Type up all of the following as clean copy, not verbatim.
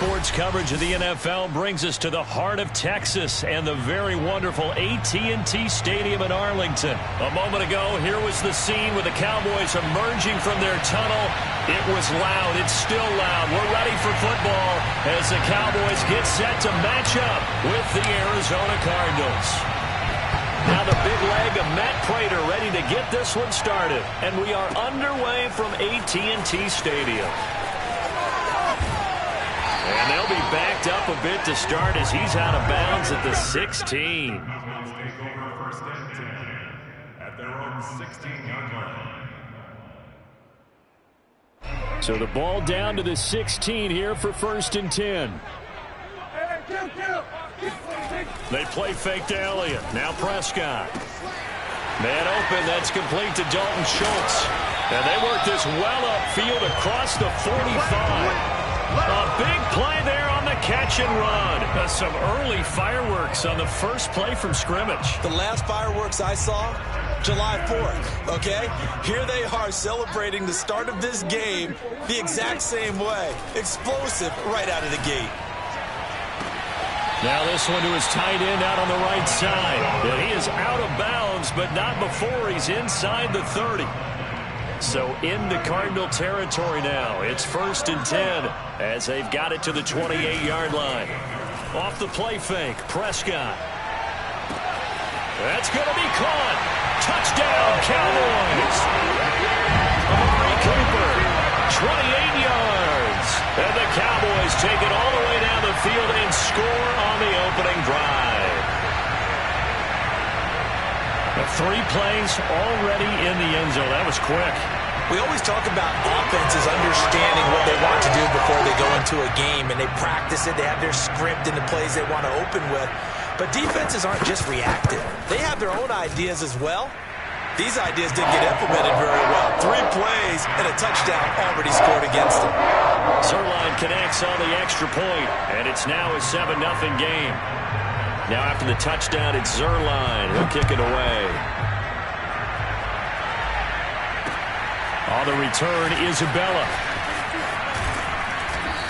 sports coverage of the NFL brings us to the heart of Texas and the very wonderful AT&T Stadium in Arlington. A moment ago, here was the scene with the Cowboys emerging from their tunnel. It was loud. It's still loud. We're ready for football as the Cowboys get set to match up with the Arizona Cardinals. Now the big leg of Matt Pratt ready to get this one started. And we are underway from AT&T Stadium. And they'll be backed up a bit to start as he's out of bounds at the 16. So the ball down to the 16 here for 1st and 10. They play fake to Elliott. Now Prescott. Man open. That's complete to Dalton Schultz. And they work this well upfield across the 45. A big play there on the catch and run. Some early fireworks on the first play from scrimmage. The last fireworks I saw, July 4th, okay? Here they are celebrating the start of this game the exact same way. Explosive right out of the gate. Now this one to his tight end out on the right side. And he is out of bounds, but not before he's inside the 30. So into Cardinal territory now. It's 1st and 10 as they've got it to the 28-yard line. Off the play fake, Prescott. That's going to be caught. Touchdown, Cowboys. Amari Cooper, 28 yards. And the Cowboys take it all the way down the field and score on the opening drive. 3 plays already in the end zone. That was quick. We always talk about offenses understanding what they want to do before they go into a game, and they practice it. They have their script and the plays they want to open with. But defenses aren't just reactive. They have their own ideas as well. These ideas didn't get implemented very well. 3 plays and a touchdown already scored against them. Zerline connects on the extra point, and it's now a 7-0 game. Now after the touchdown, it's Zerline. He'll kick it away. On the return, Isabella.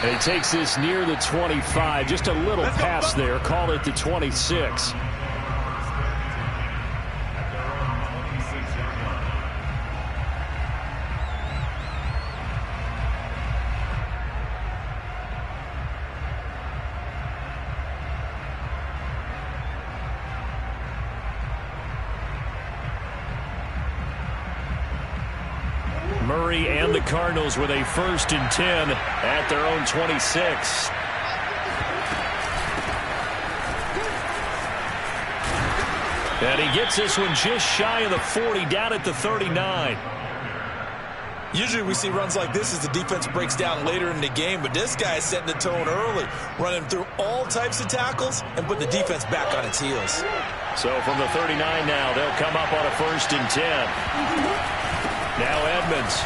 And he takes this near the 25. Just a little pass there. Call it the 26. Murray and the Cardinals with a 1st and 10 at their own 26. And he gets this one just shy of the 40, down at the 39. Usually we see runs like this as the defense breaks down later in the game, but this guy is setting the tone early, running through all types of tackles and putting the defense back on its heels. So from the 39 now, they'll come up on a 1st and 10. Now Edmonds.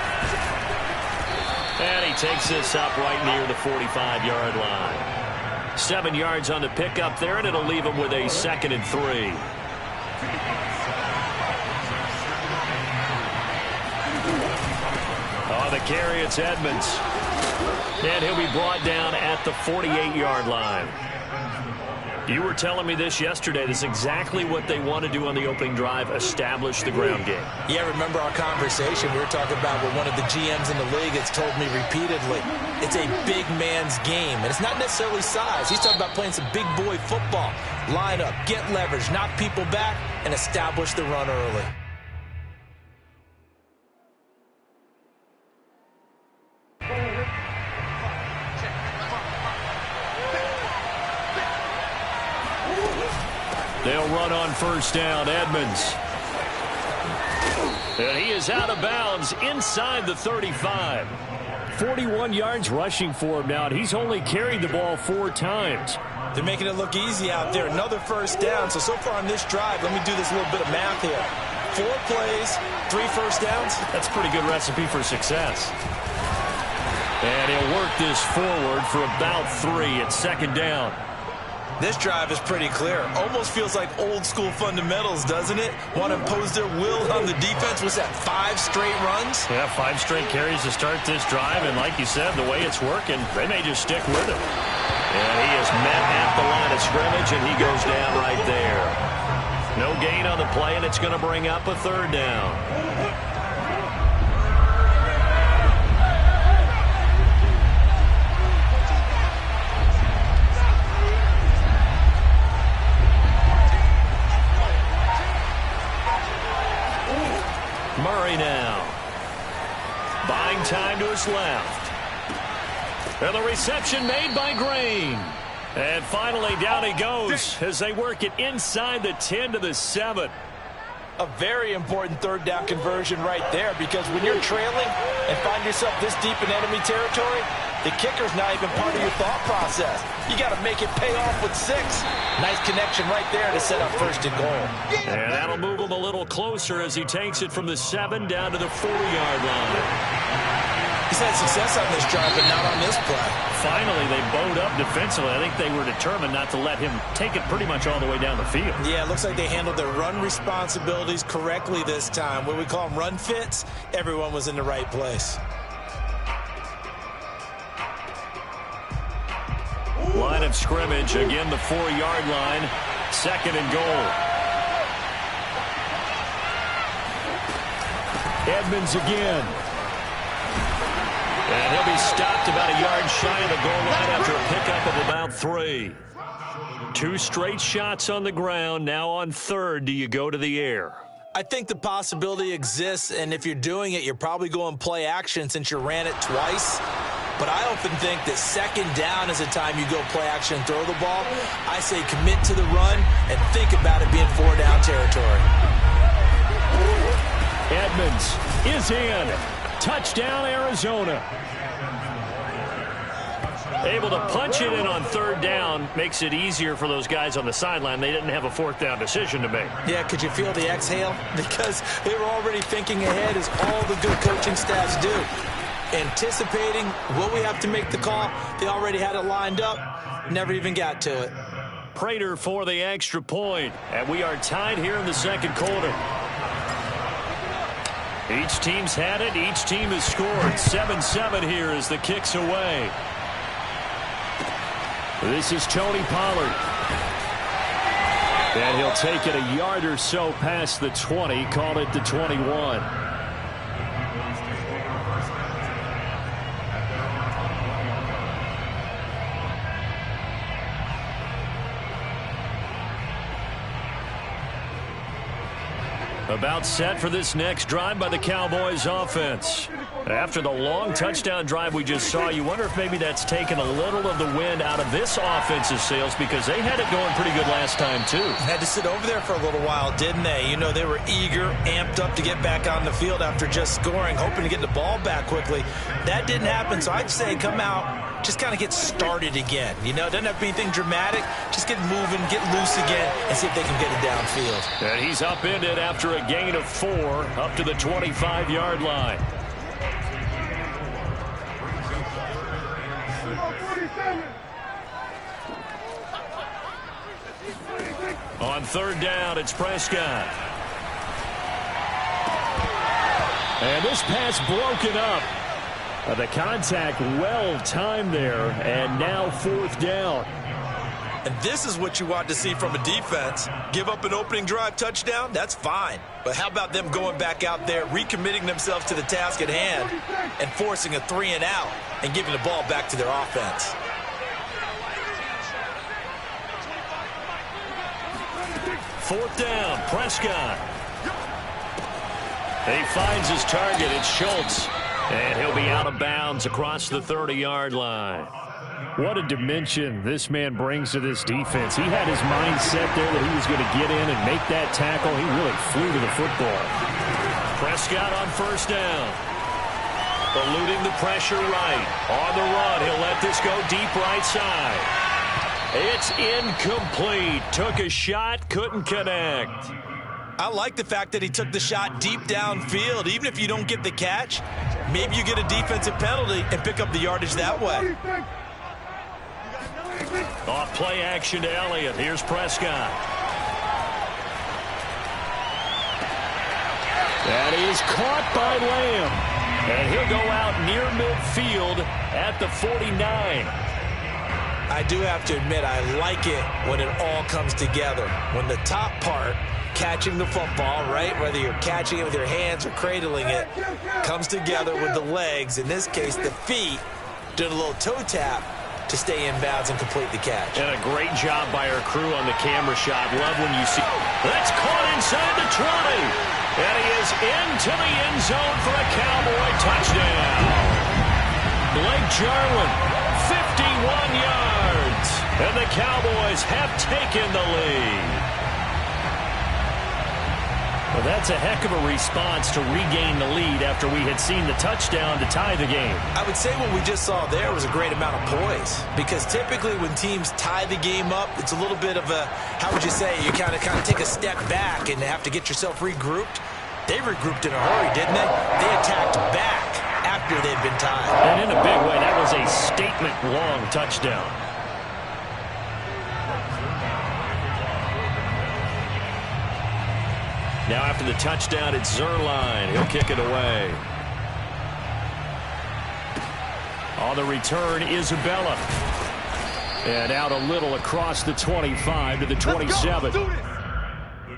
And he takes this up right near the 45-yard line. 7 yards on the pickup there, and it'll leave him with a 2nd and 3. On the carry, it's Edmonds. And he'll be brought down at the 48-yard line. You were telling me this yesterday. This is exactly what they want to do on the opening drive, establish the ground game. Yeah, remember our conversation. We were talking about what one of the GMs in the league has told me repeatedly. It's a big man's game, and it's not necessarily size. He's talking about playing some big boy football. Line up, get leverage, knock people back, and establish the run early. They'll run on 1st down, Edmonds. And he is out of bounds inside the 35. 41 yards rushing for him now, and he's only carried the ball 4 times. They're making it look easy out there. Another 1st down. So far on this drive, let me do this little bit of math here. 4 plays, 3 1st downs. That's a pretty good recipe for success. And he'll work this forward for about 3 at 2nd down. This drive is pretty clear. Almost feels like old school fundamentals, doesn't it? Want to impose their will on the defense. Was that 5 straight runs? Yeah, 5 straight carries to start this drive. And like you said, the way it's working, they may just stick with it. And he is met at the line of scrimmage, and he goes down right there. No gain on the play, and it's going to bring up a 3rd down. Murray now. Buying time to his left. And the reception made by Green. And finally down he goes as they work it inside the 10 to the 7. A very important 3rd down conversion right there, because when you're trailing and find yourself this deep in enemy territory, the kicker's not even part of your thought process. You got to make it pay off with 6. Nice connection right there to set up 1st and goal. And that'll move him a little closer as he takes it from the 7 down to the 4-yard line. He's had success on this drive, but not on this play. Finally, they bowed up defensively. I think they were determined not to let him take it pretty much all the way down the field. Yeah, it looks like they handled their run responsibilities correctly this time. What we call them run fits, everyone was in the right place. Line of scrimmage, again the 4-yard line, 2nd and goal. Edmonds again. And he'll be stopped about a yard shy of the goal line after a pickup of about 3. 2 straight shots on the ground. Now on 3rd, do you go to the air? I think the possibility exists, and if you're doing it, you're probably going play action since you ran it twice. But I often think that 2nd down is the time you go play action and throw the ball. I say commit to the run and think about it being 4-down territory. Edmonds is in. Touchdown, Arizona. Able to punch it in on 3rd down makes it easier for those guys on the sideline. They didn't have a 4th down decision to make. Yeah, could you feel the exhale? Because they were already thinking ahead, as all the good coaching staffs do. Anticipating what we have to make the call. They already had it lined up. Never even got to it. Prater for the extra point. And we are tied here in the 2nd quarter. Each team's had it. Each team has scored. 7-7 here as the kick's away. This is Tony Pollard. And he'll take it a yard or so past the 20. Call it the 21. About set for this next drive by the Cowboys offense. After the long touchdown drive we just saw, you wonder if maybe that's taken a little of the wind out of this offense's sails, because they had it going pretty good last time too. Had to sit over there for a little while, didn't they? You know, they were eager, amped up to get back on the field after just scoring, hoping to get the ball back quickly. That didn't happen, so I'd say come out, just kind of get started again. You know, it doesn't have to be anything dramatic. Just get moving, get loose again, and see if they can get it downfield. And he's upended after a gain of 4 up to the 25-yard line. On 3rd down, it's Prescott. And this pass broken up. The contact well timed there, and now 4th down. And this is what you want to see from a defense. Give up an opening drive touchdown, that's fine. But how about them going back out there, recommitting themselves to the task at hand, and forcing a 3-and-out, and giving the ball back to their offense. Fourth down, Prescott. He finds his target. It's Schultz. And he'll be out of bounds across the 30-yard line. What a dimension this man brings to this defense. He had his mind set there that he was going to get in and make that tackle. He really flew to the football. Prescott on first down. Eluding the pressure right. On the run, he'll let this go deep right side. It's incomplete. Took a shot, couldn't connect. I like the fact that he took the shot deep downfield. Even if you don't get the catch, maybe you get a defensive penalty and pick up the yardage that way. Off play action to Elliott. Here's Prescott. That is caught by Lamb. And he'll go out near midfield at the 49. I do have to admit, I like it when it all comes together. When the top part, catching the football, right, whether you're catching it with your hands or cradling it, comes together with the legs, in this case the feet, did a little toe tap to stay in bounds and complete the catch. And a great job by our crew on the camera shot. Love when you see that's caught inside the 20. And he is into the end zone for a Cowboy touchdown. Blake Jarwin, 51 yards. And the Cowboys have taken the lead. Well, that's a heck of a response to regain the lead after we had seen the touchdown to tie the game. I would say what we just saw there was a great amount of poise, because typically when teams tie the game up, it's a little bit of a, how would you say, you kind of take a step back and have to get yourself regrouped. They regrouped in a hurry, didn't they? They attacked back after they'd been tied. And in a big way, that was a statement-long touchdown. Now after the touchdown, it's Zerline. He'll kick it away. On the return, Isabella. And out a little across the 25 to the 27. The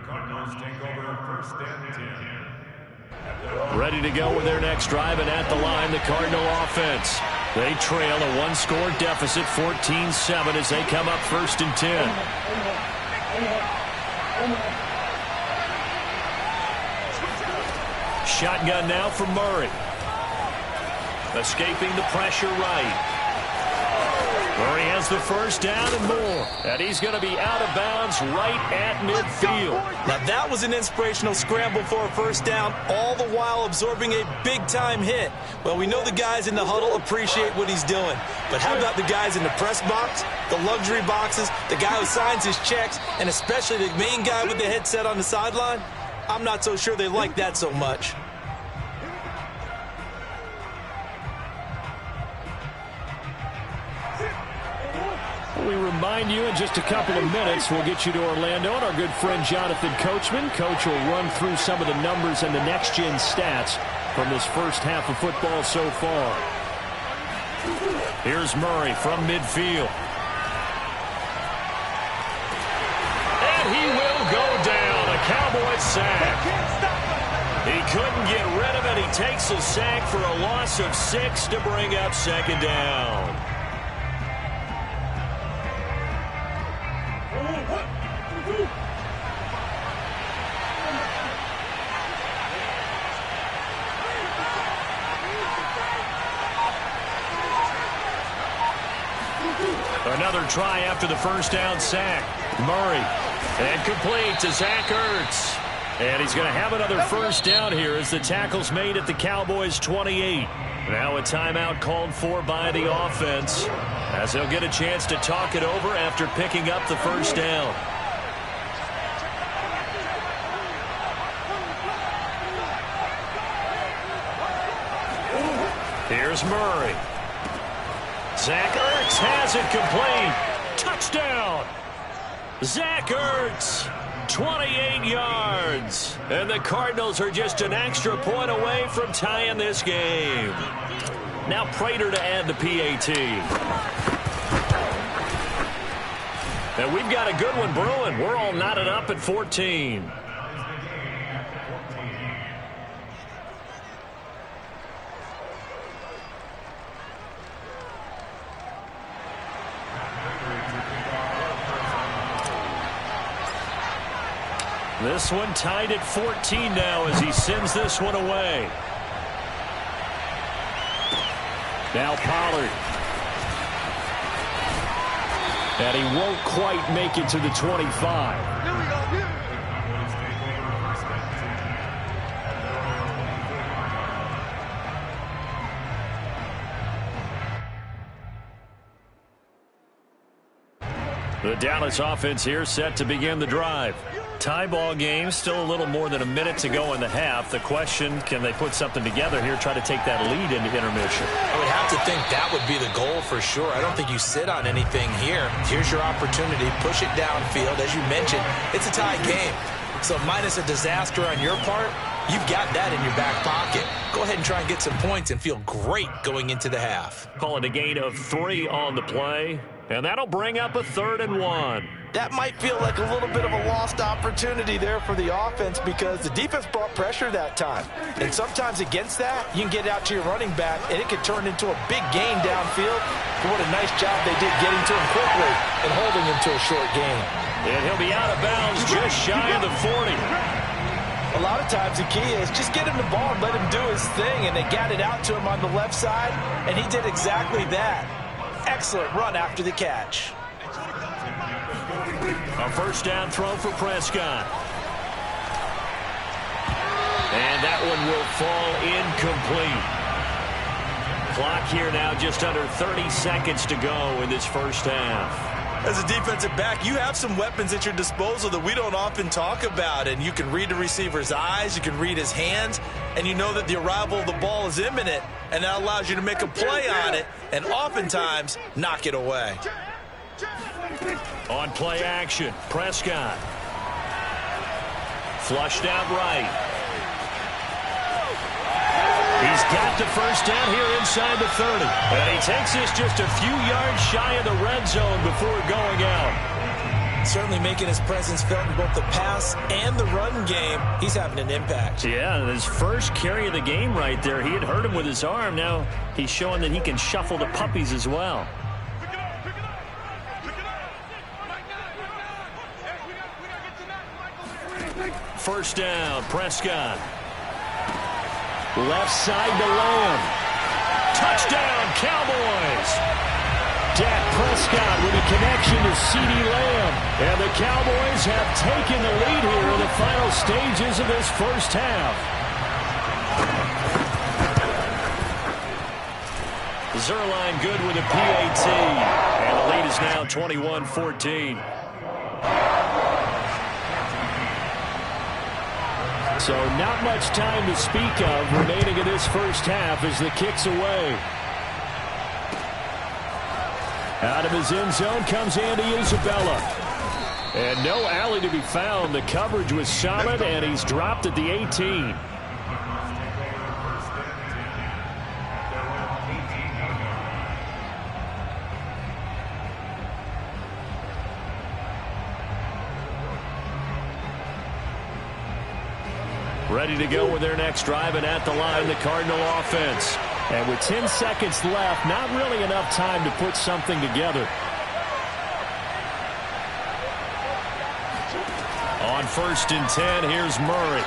Cardinals take over first and 10. Ready to go with their next drive, and at the line, the Cardinal offense. They trail a one-score deficit, 14-7, as they come up first and 10. Shotgun now for Murray. Escaping the pressure right. Murray has the first down and more. And he's going to be out of bounds right at midfield. Now that was an inspirational scramble for a first down, all the while absorbing a big-time hit. Well, we know the guys in the huddle appreciate what he's doing. But how about the guys in the press box, the luxury boxes, the guy who signs his checks, and especially the main guy with the headset on the sideline? I'm not so sure they like that so much. We remind you in just a couple of minutes, we'll get you to Orlando and our good friend Jonathan Coachman. Coach will run through some of the numbers and the next-gen stats from this first half of football so far. Here's Murray from midfield. And he will go down. A Cowboy sack. He couldn't get rid of it. He takes a sack for a loss of 6 to bring up second down. Another try after the first down sack. Murray. And complete to Zach Ertz. And he's going to have another first down here as the tackle's made at the Cowboys' 28. Now a timeout called for by the offense, as they'll get a chance to talk it over after picking up the first down. Here's Murray. Zach Ertz has it complete. Touchdown. Zach Ertz, 28 yards. And the Cardinals are just an extra point away from tying this game. Now Prater to add the PAT. And we've got a good one brewing. We're all knotted up at 14. This one tied at 14 now as he sends this one away. Now Pollard. And he won't quite make it to the 25. The Dallas offense here set to begin the drive. Tie ball game, still a little more than a minute to go in the half. The question, can they put something together here, try to take that lead into intermission? I would have to think that would be the goal for sure. I don't think you sit on anything here. Here's your opportunity. Push it downfield. As you mentioned, it's a tie game. So minus a disaster on your part, you've got that in your back pocket. Go ahead and try and get some points and feel great going into the half. Call it a gain of 3 on the play, and that'll bring up a 3rd and 1. That might feel like a little bit of a lost opportunity there for the offense because the defense brought pressure that time. And sometimes against that, you can get out to your running back, and it can turn into a big gain downfield. But what a nice job they did getting to him quickly and holding him to a short gain. And he'll be out of bounds just shy of the 40. A lot of times the key is just get him the ball and let him do his thing, and they got it out to him on the left side, and he did exactly that. Excellent run after the catch. A first down throw for Prescott. And that one will fall incomplete. Clock here now just under 30 seconds to go in this first half. As a defensive back, you have some weapons at your disposal that we don't often talk about, and you can read the receiver's eyes, you can read his hands, and you know that the arrival of the ball is imminent, and that allows you to make a play on it and oftentimes knock it away. On play action, Prescott. Flushed out right. He's got the first down here inside the 30. And he takes this just a few yards shy of the red zone before going out. Certainly making his presence felt in both the pass and the run game. He's having an impact. Yeah, his first carry of the game right there. He had hurt him with his arm. Now he's showing that he can shuffle the puppies as well. First down, Prescott. Left side to Lamb. Touchdown, Cowboys. Dak Prescott with a connection to CeeDee Lamb. And the Cowboys have taken the lead here in the final stages of this first half. Zerline good with a PAT. And the lead is now 21-14. So not much time to speak of remaining in this first half as the kick's away. Out of his end zone comes Andy Isabella. And no alley to be found. The coverage was solid, and he's dropped at the 18. Ready to go with their next drive, and at the line, the Cardinal offense. And with 10 seconds left, not really enough time to put something together. On 1st and 10, here's Murray.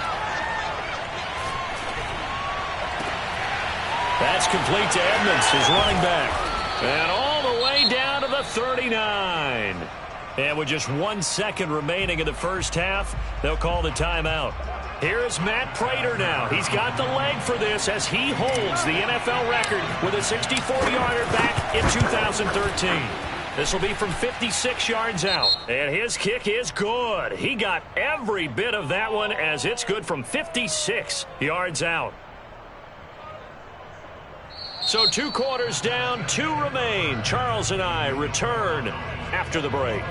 That's complete to Edmonds, his running back. And all the way down to the 39. And with just 1 second remaining in the first half, they'll call the timeout. Here's Matt Prater now. He's got the leg for this as he holds the NFL record with a 64-yarder back in 2013. This will be from 56 yards out. And his kick is good. He got every bit of that one as it's good from 56 yards out. So 2 quarters down, 2 remain. Charles and I return after the break.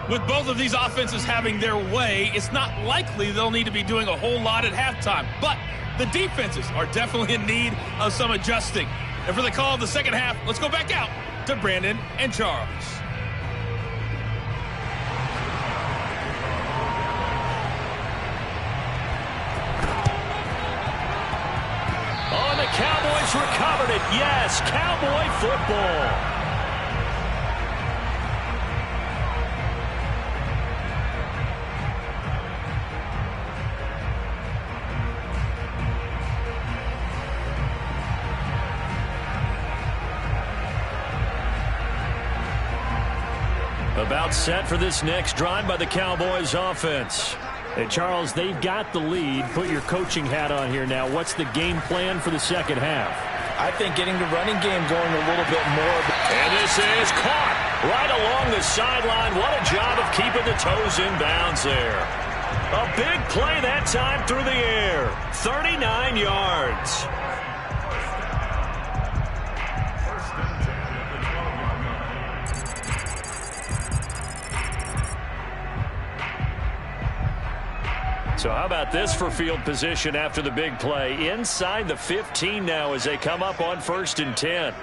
With both of these offenses having their way, it's not likely they'll need to be doing a whole lot at halftime. But the defenses are definitely in need of some adjusting. And for the call of the second half, let's go back out to Brandon and Charles. Oh, the Cowboys recovered it. Yes, Cowboy football. About set for this next drive by the Cowboys offense. Hey, Charles, they've got the lead. Put your coaching hat on here now. What's the game plan for the second half? I think getting the running game going a little bit more. And this is caught. Right along the sideline. What a job of keeping the toes in bounds there. A big play that time through the air. 39 yards. So how about this for field position after the big play? Inside the 15 now as they come up on 1st and 10.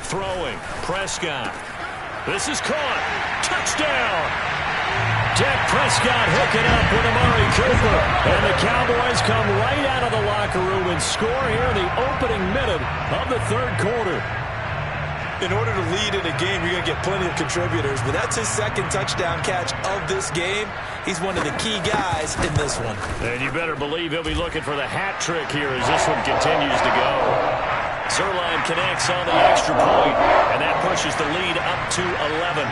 Throwing. Prescott. This is caught. Touchdown. Dak Prescott hooking up with Amari Cooper. And the Cowboys come right out of the locker room and score here in the opening minute of the 3rd quarter. In order to lead in a game, you're going to get plenty of contributors, but that's his 2nd touchdown catch of this game. He's one of the key guys in this one. And you better believe he'll be looking for the hat trick here as this one continues to go. Zerline connects on the extra point, and that pushes the lead up to 11.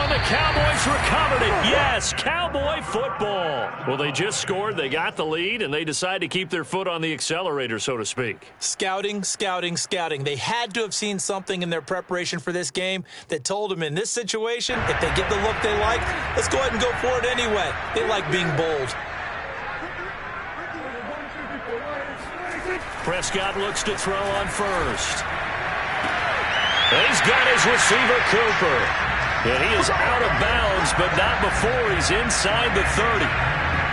The Cowboys recovered it. Yes, Cowboy football. Well, they just scored. They got the lead, and they decide to keep their foot on the accelerator, so to speak. Scouting, scouting, scouting. They had to have seen something in their preparation for this game that told them in this situation, if they get the look they like, let's go ahead and go for it anyway. They like being bold. Prescott looks to throw on 1st. He's got his receiver, Cooper. And he is out of bounds, but not before he's inside the 30.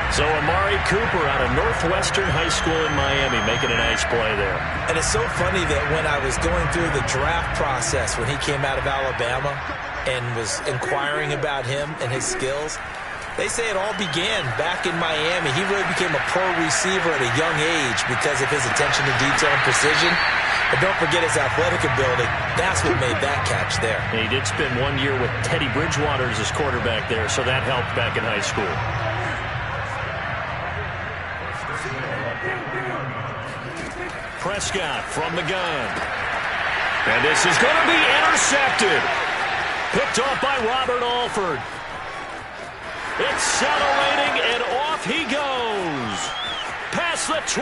So Amari Cooper out of Northwestern High School in Miami making a nice play there. And it's so funny that when I was going through the draft process when he came out of Alabama and was inquiring about him and his skills, they say it all began back in Miami. He really became a pro receiver at a young age because of his attention to detail and precision. But don't forget his athletic ability. That's what made that catch there. And he did spend 1 year with Teddy Bridgewater as his quarterback there, so that helped back in high school. Prescott from the gun. And this is going to be intercepted. Picked off by Robert Alford. Accelerating, and off he goes. Past the 20.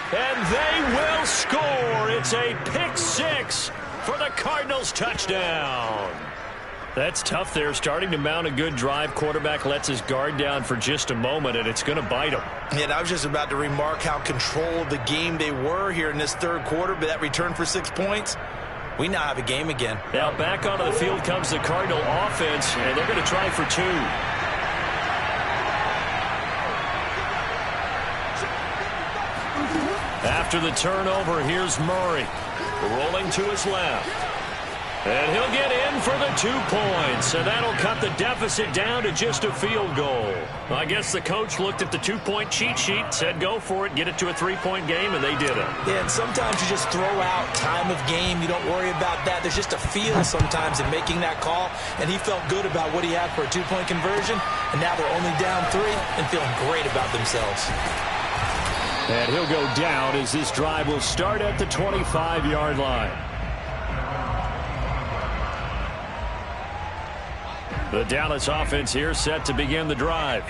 And they will score. It's a pick-6 for the Cardinals touchdown. That's tough there. Starting to mount a good drive. Quarterback lets his guard down for just a moment, and it's going to bite him. And I was just about to remark how controlled the game they were here in this 3rd quarter, but that return for 6 points, we now have a game again. Now back onto the field comes the Cardinal offense, and they're going to try for 2. After the turnover, here's Murray. Rolling to his left. And he'll get in for the 2 points. And that'll cut the deficit down to just a field goal. I guess the coach looked at the 2-point cheat sheet, said go for it, get it to a 3-point game, and they did it. Yeah, and sometimes you just throw out time of game. You don't worry about that. There's just a feel sometimes in making that call. And he felt good about what he had for a 2-point conversion. And now they're only down 3 and feeling great about themselves. And he'll go down as this drive will start at the 25-yard line. The Dallas offense here set to begin the drive.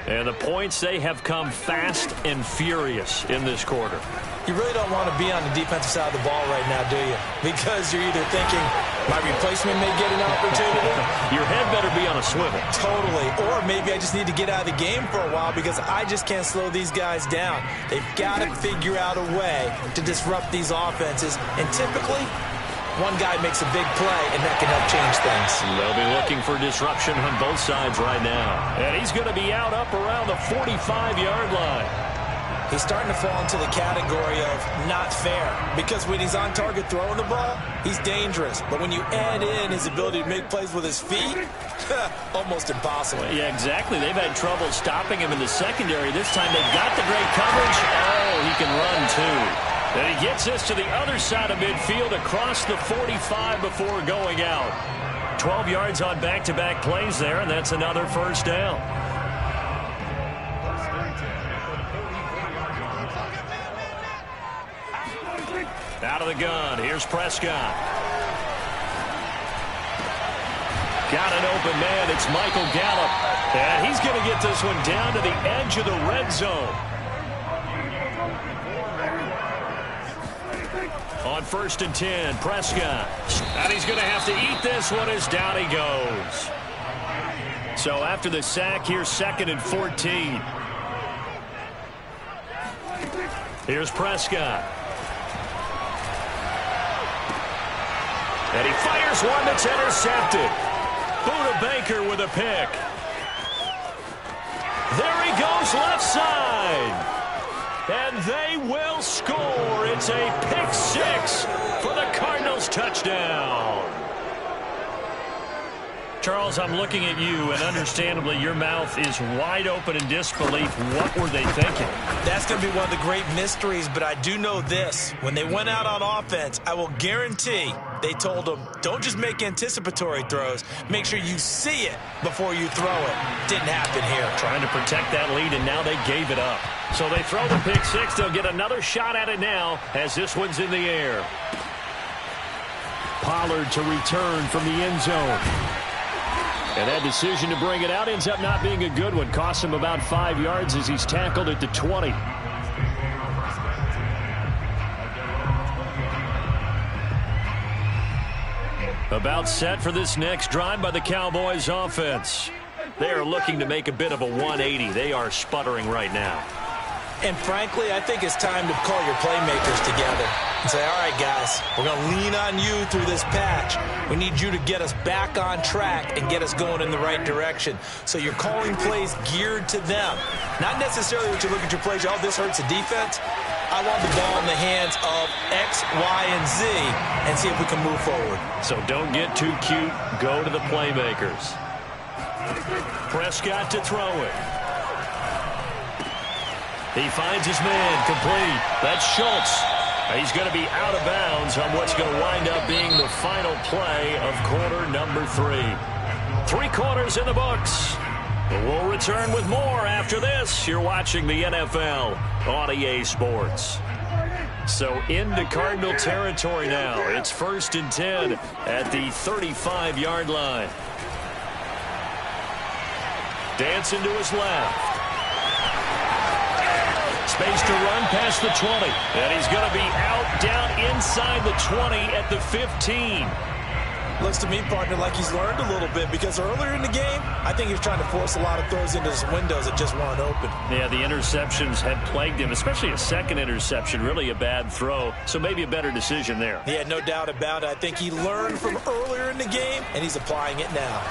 And the points, they have come fast and furious in this quarter. You really don't want to be on the defensive side of the ball right now, do you? Because you're either thinking, my replacement may get an opportunity. Your head better be on a swivel. Totally. Or maybe I just need to get out of the game for a while because I just can't slow these guys down. They've got to figure out a way to disrupt these offenses. And typically, one guy makes a big play, and that can help change things. They'll be looking for disruption on both sides right now. And he's going to be out up around the 45-yard line. He's starting to fall into the category of not fair because when he's on target throwing the ball, he's dangerous. But when you add in his ability to make plays with his feet, almost impossible. Well, yeah, exactly. They've had trouble stopping him in the secondary. This time they've got the great coverage. Oh, he can run too. And he gets this to the other side of midfield across the 45 before going out. 12 yards on back-to-back plays there, and that's another first down. Out of the gun, here's Prescott. Got an open man, it's Michael Gallup. And he's going to get this one down to the edge of the red zone. On 1st and 10, Prescott. And he's going to have to eat this one as down he goes. So after the sack, here's 2nd and 14. Here's Prescott. And he fires one that's intercepted. Buda Baker with a pick. There he goes left side. And they will score. It's a pick 6 for the Cardinals touchdown. Charles, I'm looking at you, and understandably your mouth is wide open in disbelief. What were they thinking? That's going to be one of the great mysteries, but I do know this. When they went out on offense, I will guarantee they told them, don't just make anticipatory throws. Make sure you see it before you throw it. Didn't happen here. Trying to protect that lead, and now they gave it up. So they throw the pick 6. They'll get another shot at it now as this one's in the air. Pollard to return from the end zone. And that decision to bring it out ends up not being a good one. Costs him about 5 yards as he's tackled at the 20. About set for this next drive by the Cowboys offense. They are looking to make a bit of a 180. They are sputtering right now. And frankly, I think it's time to call your playmakers together and say, all right, guys, we're going to lean on you through this patch. We need you to get us back on track and get us going in the right direction. So you're calling plays geared to them. Not necessarily what you look at your plays, oh, this hurts the defense. I want the ball in the hands of X, Y, and Z and see if we can move forward. So don't get too cute. Go to the playmakers. Prescott to throw it. He finds his man complete. That's Schultz. He's going to be out of bounds on what's going to wind up being the final play of quarter number 3. 3 quarters in the books. We'll return with more after this. You're watching the NFL on EA Sports. So into Cardinal territory now. It's 1st and 10 at the 35-yard line. Dancing to his left. Space to run past the 20. And he's going to be out down inside the 20 at the 15. Looks to me, partner, like he's learned a little bit because earlier in the game, I think he was trying to force a lot of throws into his windows that just weren't open. Yeah, the interceptions had plagued him, especially a second interception, really a bad throw. So maybe a better decision there. Yeah, no doubt about it. I think he learned from earlier in the game, and he's applying it now.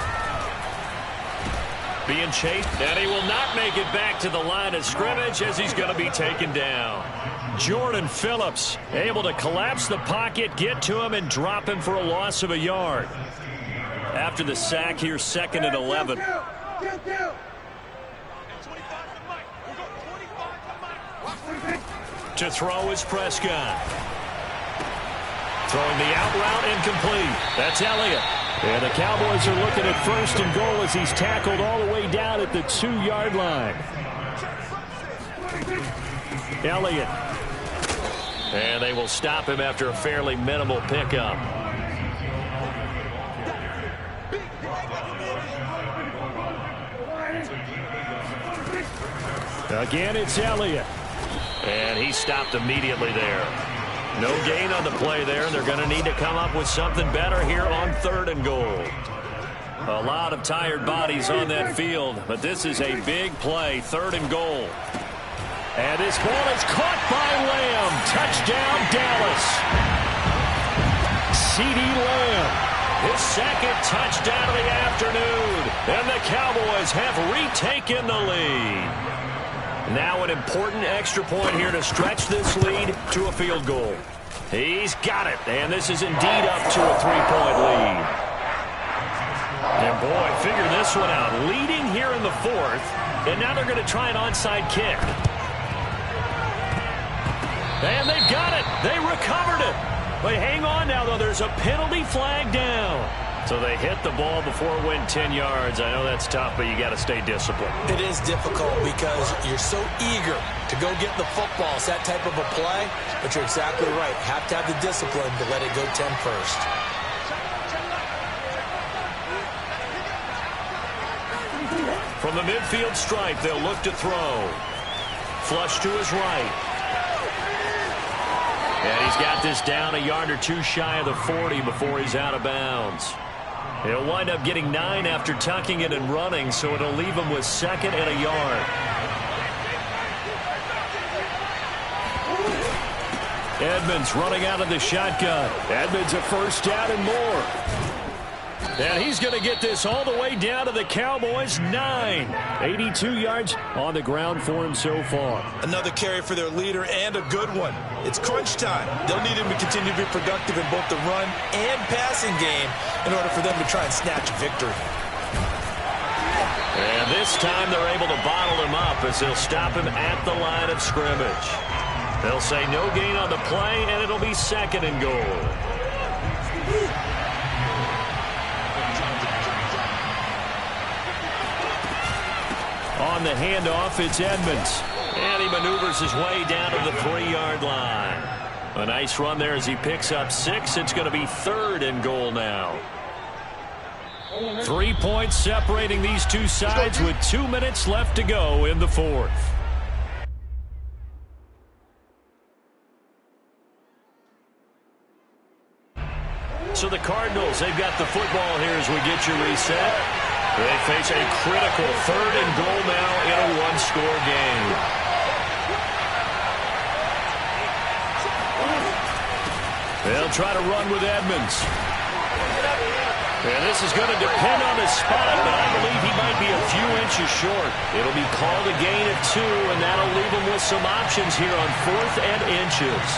Being chased, and he will not make it back to the line of scrimmage as he's going to be taken down. Jordan Phillips able to collapse the pocket, get to him, and drop him for a loss of a yard. After the sack, here's 2nd and 11. To throw is Prescott. Throwing the out route incomplete. That's Elliott. And the Cowboys are looking at 1st and goal as he's tackled all the way down at the 2-yard line. Elliott. And they will stop him after a fairly minimal pickup. Again, it's Elliott. And he stopped immediately there. No gain on the play there, and they're going to need to come up with something better here on 3rd and goal. A lot of tired bodies on that field, but this is a big play, 3rd and goal. And this ball is caught by Lamb. Touchdown, Dallas. CeeDee Lamb, his 2nd touchdown of the afternoon. And the Cowboys have retaken the lead. Now an important extra point here to stretch this lead to a field goal. He's got it, and this is indeed up to a 3-point lead. And boy, figure this one out. Leading here in the 4th, and now they're going to try an onside kick. And they've got it. They recovered it. But hang on now, though. There's a penalty flag down. So they hit the ball before it went 10 yards. I know that's tough, but you got to stay disciplined. It is difficult because you're so eager to go get the football. It's that type of a play, but you're exactly right. Have to have the discipline to let it go 10 first. From the midfield stripe, they'll look to throw. Flush to his right. And he's got this down a yard or two shy of the 40 before he's out of bounds. He'll wind up getting 9 after tucking it and running, so it'll leave him with 2nd and a yard. Edmonds running out of the shotgun. Edmonds a first down and more. And he's going to get this all the way down to the Cowboys' 9. 82 yards on the ground for him so far. Another carry for their leader and a good one. It's crunch time. They'll need him to continue to be productive in both the run and passing game in order for them to try and snatch a victory. And this time they're able to bottle him up as they'll stop him at the line of scrimmage. They'll say no gain on the play, and it'll be 2nd and goal. On the handoff, it's Edmonds. And he maneuvers his way down to the 3-yard line. A nice run there as he picks up 6. It's going to be 3rd and goal now. 3 points separating these two sides with 2 minutes left to go in the 4th. So the Cardinals, they've got the football here as we get you reset. They face a critical 3rd and goal now in a 1-score game. They'll try to run with Edmonds. And this is going to depend on the spot, but I believe he might be a few inches short. It'll be called a gain of 2, and that'll leave him with some options here on 4th and inches.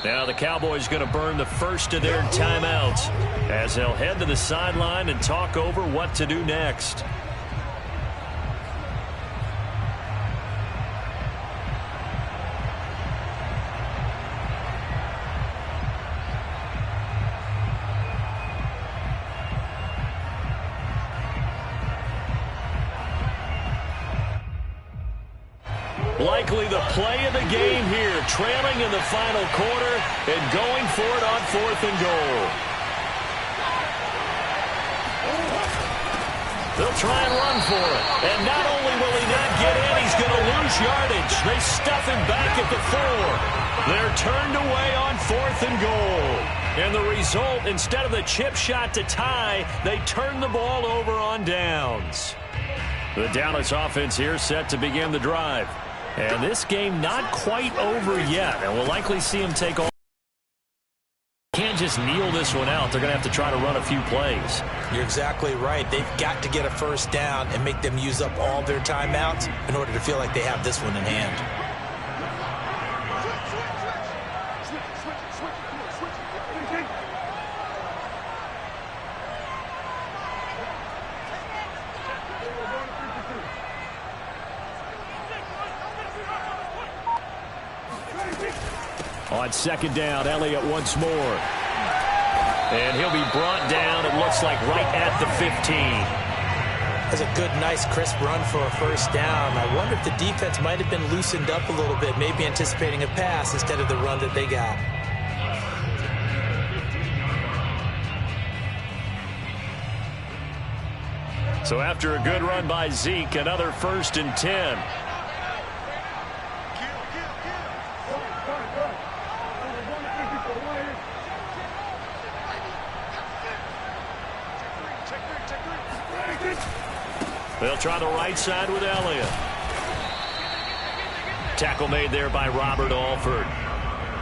Now the Cowboys going to burn the first of their timeouts as they'll head to the sideline and talk over what to do next. Likely the play of the game here, trailing in the final quarter and going for it on 4th and goal. They'll try and run for it. And not only will he not get in, he's going to lose yardage. They stuff him back at the 4. They're turned away on 4th and goal. And the result, instead of the chip shot to tie, they turn the ball over on downs. The Dallas offense here set to begin the drive. And this game not quite over yet. And we'll likely see him take all. Can't just kneel this one out. They're going to have to try to run a few plays. You're exactly right. They've got to get a first down and make them use up all their timeouts in order to feel like they have this one in hand. On 2nd down, Elliott once more. And he'll be brought down, it looks like, right at the 15. That's a good, nice, crisp run for a first down. I wonder if the defense might have been loosened up a little bit, maybe anticipating a pass instead of the run that they got. So after a good run by Zeke, another 1st and 10. They'll try the right side with Elliott. Tackle made there by Robert Alford.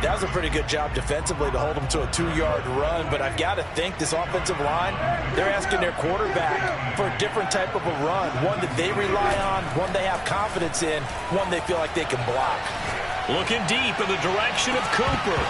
That was a pretty good job defensively to hold them to a 2-yard run, but I've got to think this offensive line, they're asking their quarterback for a different type of a run, one that they rely on, one they have confidence in, one they feel like they can block. Looking deep in the direction of Cooper.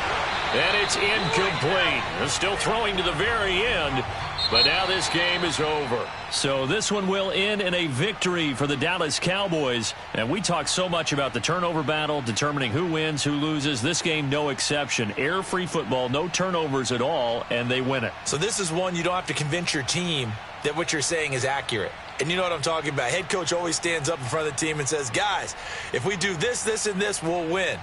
And it's incomplete. They're still throwing to the very end, but now this game is over. So this one will end in a victory for the Dallas Cowboys. And we talk so much about the turnover battle, determining who wins, who loses. This game, no exception. Air-free football, no turnovers at all, and they win it. So this is one you don't have to convince your team that what you're saying is accurate. And you know what I'm talking about. Head coach always stands up in front of the team and says, guys, if we do this, this, and this, we'll win.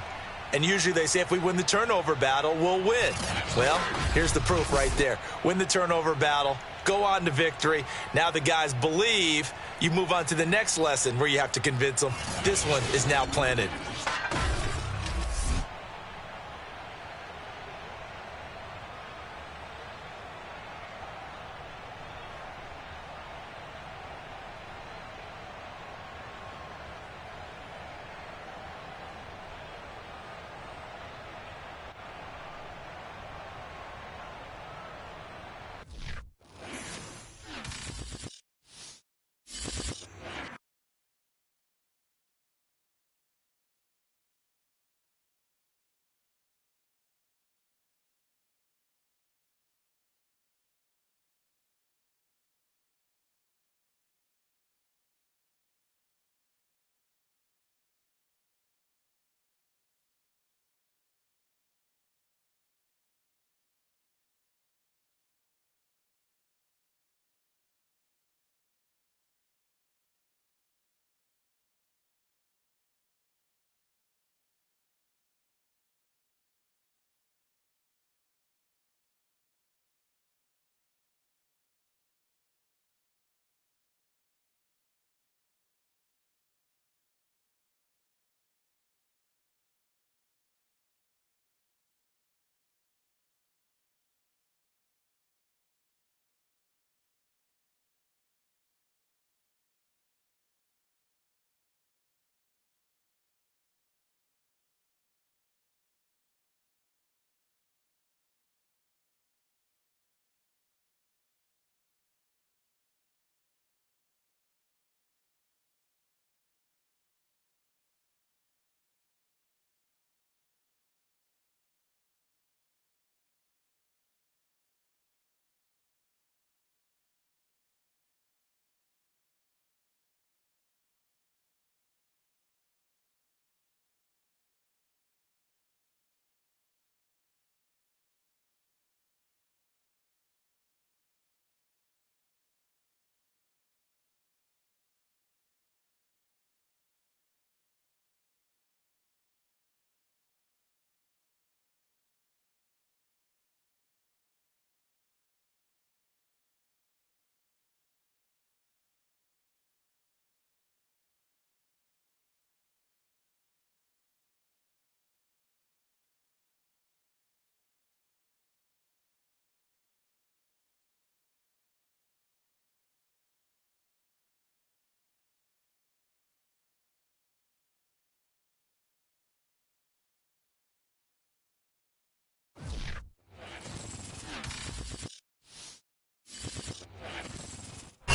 And usually they say if we win the turnover battle, we'll win. Well, here's the proof right there. Win the turnover battle, go on to victory. Now the guys believe. You move on to the next lesson where you have to convince them. This one is now planted.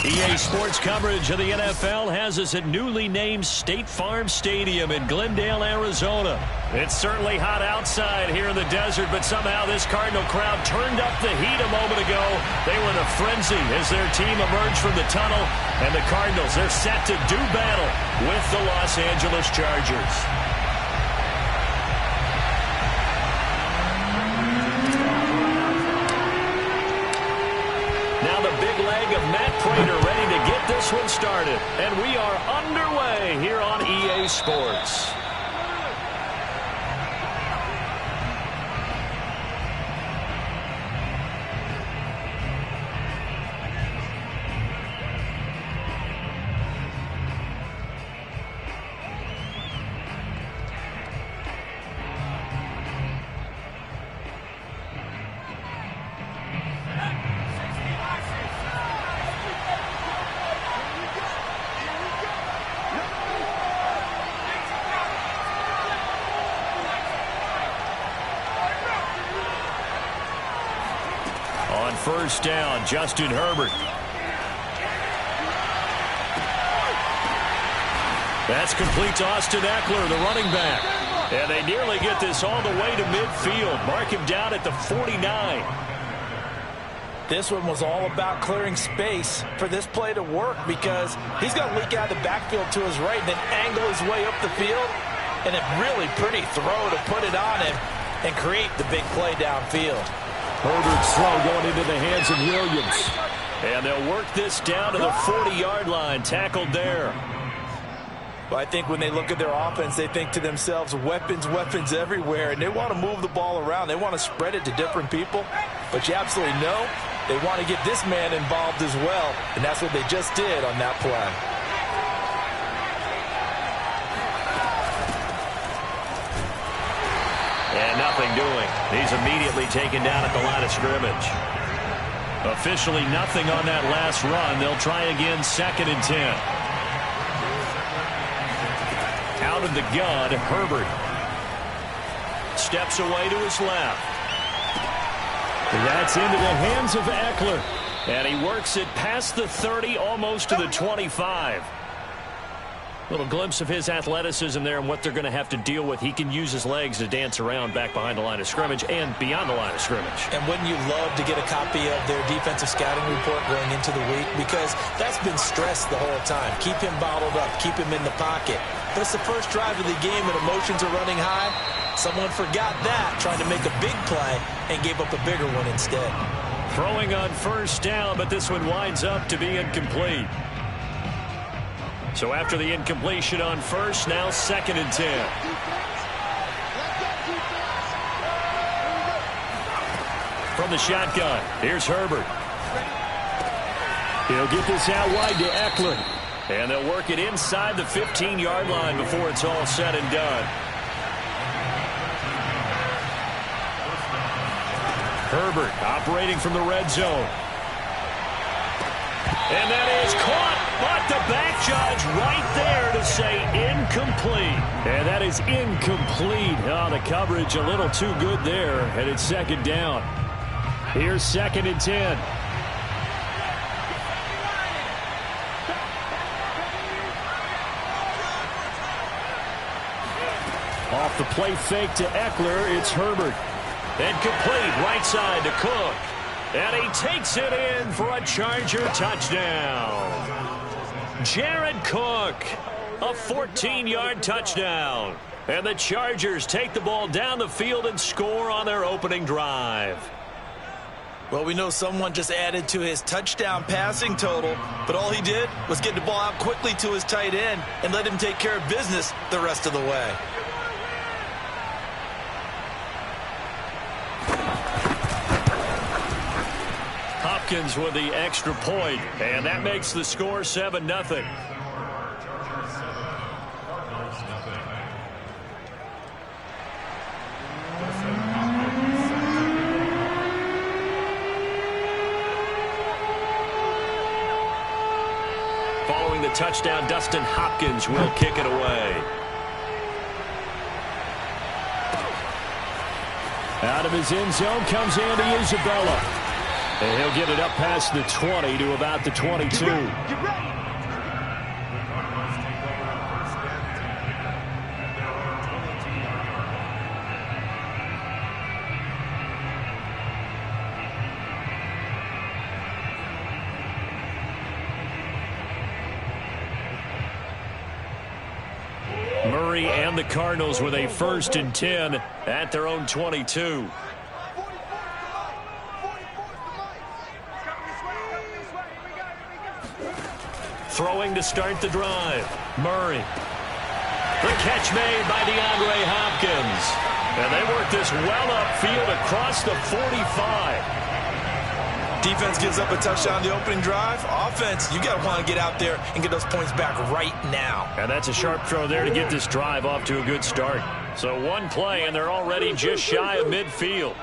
EA Sports coverage of the NFL has us at newly named State Farm Stadium in Glendale, Arizona. It's certainly hot outside here in the desert, but somehow this Cardinal crowd turned up the heat a moment ago. They were in a frenzy as their team emerged from the tunnel, and the Cardinals, they're set to do battle with the Los Angeles Chargers. Now the big leg of Matt Prater ready to get this one started. And we are underway here on EA Sports. First down, Justin Herbert. That's complete to Austin Eckler, the running back. And they nearly get this all the way to midfield. Mark him down at the 49. This one was all about clearing space for this play to work because he's going to leak out of the backfield to his right and then angle his way up the field. And a really pretty throw to put it on him and create the big play downfield. Herbert's throw going into the hands of Williams. And they'll work this down to the 40-yard line, tackled there. Well, I think when they look at their offense, they think to themselves, weapons, weapons everywhere, and they want to move the ball around. They want to spread it to different people. But you absolutely know They want to get this man involved as well, and that's what they just did on that play. And nothing doing. He's immediately taken down at the line of scrimmage. Officially nothing on that last run. They'll try again, 2nd and 10. Out of the gun, Herbert. Steps away to his left. That's into the hands of Eckler. And he works it past the 30, almost to the 25. Little glimpse of his athleticism there and what they're going to have to deal with. He can use his legs to dance around back behind the line of scrimmage and beyond the line of scrimmage. And wouldn't you love to get a copy of their defensive scouting report going into the week? Because that's been stressed the whole time. Keep him bottled up. Keep him in the pocket. But it's the first drive of the game and emotions are running high. Someone forgot that, trying to make a big play, and gave up a bigger one instead. Throwing on 1st down, but this one winds up to be incomplete. So after the incompletion on 1st, now 2nd and 10. From the shotgun, here's Herbert. He'll get this out wide to Eckler. And they'll work it inside the 15-yard line before it's all said and done. Herbert operating from the red zone. And that is caught, but the back judge right there to say incomplete. And that is incomplete. Oh, the coverage a little too good there, and it's 2nd down. Here's 2nd and 10. Off the play fake to Eckler, it's Herbert. And complete right side to Cook. And he takes it in for a Charger touchdown. Jared Cook, a 14-yard touchdown. And the Chargers take the ball down the field and score on their opening drive. Well, we know someone just added to his touchdown passing total, but all he did was get the ball out quickly to his tight end and let him take care of business the rest of the way. Hopkins with the extra point, and that makes the score 7-0. Following the touchdown, Dustin Hopkins will kick it away. Out of his end zone comes Andy Isabella. And he'll get it up past the 20 to about the 22. Get ready. Murray and the Cardinals with a 1st and 10 at their own 22. Throwing to start the drive. Murray. The catch made by DeAndre Hopkins. And they work this well upfield across the 45. Defense gives up a touchdown the opening drive. Offense, you got to want to get out there and get those points back right now. And that's a sharp throw there to get this drive off to a good start. So one play, and they're already just shy of midfield.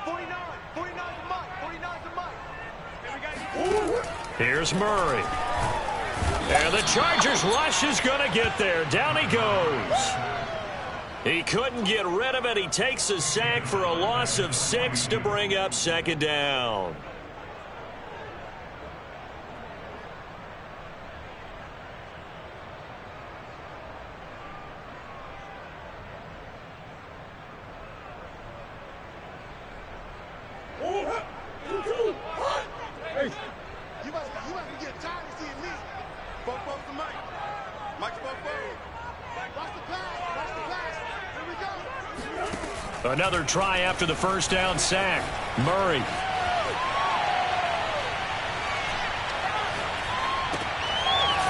49 to Mike. Here's Murray. And the Chargers rush is going to get there. Down he goes. He couldn't get rid of it. He takes a sack for a loss of 6 to bring up 2nd down. You must get tired of seeing me. Both to Mike. Mike to both. Watch the pass. Here we go. Another try after the 1st down sack. Murray.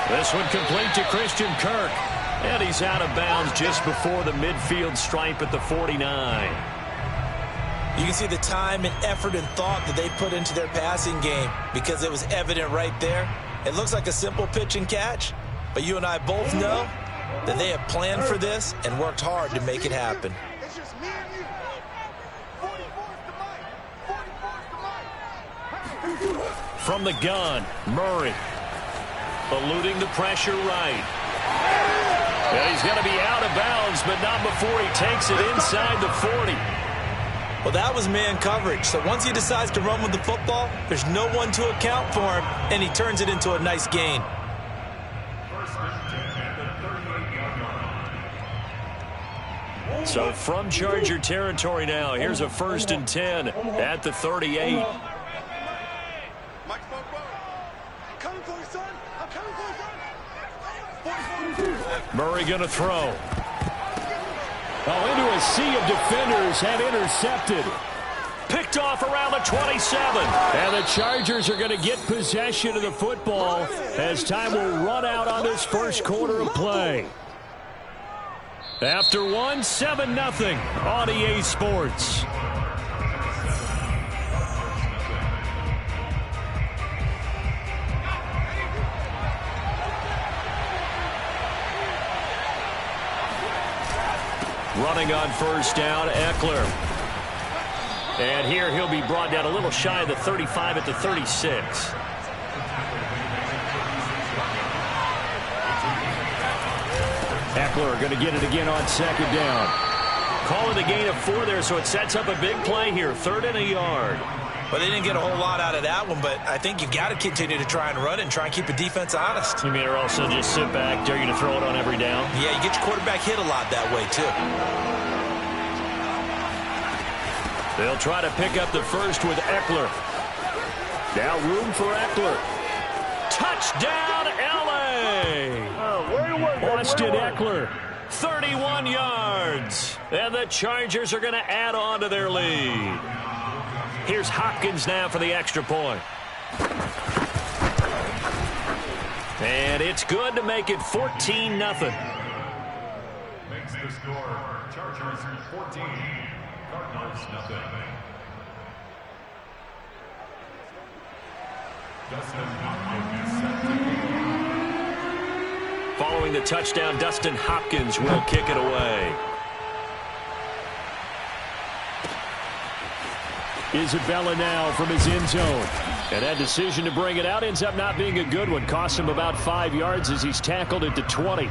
This one complete to Christian Kirk. And he's out of bounds just before the midfield stripe at the 49. You can see the time and effort and thought that they put into their passing game because it was evident right there. It looks like a simple pitch and catch, but you and I both know that they have planned for this and worked hard to make it happen. It's just me and you. 44's the mic. 44's the mic. From the gun, Murray. Eluding the pressure right. And he's going to be out of bounds, but not before he takes it inside the 40. Well, that was man coverage. So once he decides to run with the football, there's no one to account for him, and he turns it into a nice gain. So from Charger territory now, here's a 1st and 10 at the 38. Mike's both. I'm coming for you, son. I'm coming for you, son. Murray going to throw. Oh, into a sea of defenders and intercepted. Picked off around the 27. And the Chargers are going to get possession of the football as time will run out on this first quarter of play. After 7-0 on EA Sports. Running on 1st down, Eckler. And here he'll be brought down a little shy of the 35 at the 36. Eckler going to get it again on 2nd down. Call it a gain of 4 there, so it sets up a big play here. 3rd and a yard. Well, they didn't get a whole lot out of that one, but I think you've got to continue to try and run it and try and keep the defense honest. You mean or also just sit back, dare you to throw it on every down? Yeah, you get your quarterback hit a lot that way, too. They'll try to pick up the first with Eckler. Now room for Eckler. Touchdown, L.A. Austin Eckler. 31 yards. And the Chargers are going to add on to their lead. Here's Hopkins now for the extra point. And it's good to make it 14-0. Makes the score Chargers 14, Cardinals 0. Dustin Hopkins set to kick. Following the touchdown, Dustin Hopkins will kick it away. Isabella now from his end zone. And that decision to bring it out ends up not being a good one. Costs him about 5 yards as he's tackled at the 20.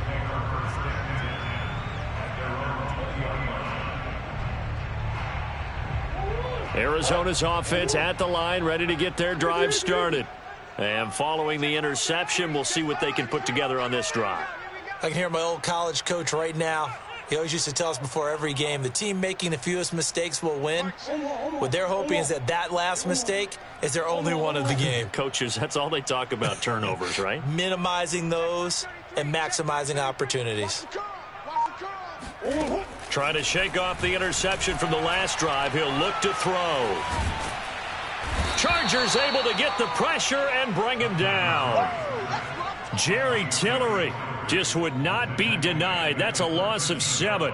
Arizona's offense at the line, ready to get their drive started. And following the interception, we'll see what they can put together on this drive. I can hear my old college coach right now. He always used to tell us before every game, the team making the fewest mistakes will win. What they're hoping is that last mistake is their only one of the game. Coaches, that's all they talk about, turnovers, right? Minimizing those and maximizing opportunities. Trying to shake off the interception from the last drive. He'll look to throw. Chargers able to get the pressure and bring him down. Jerry Tillery just would not be denied. That's a loss of 7.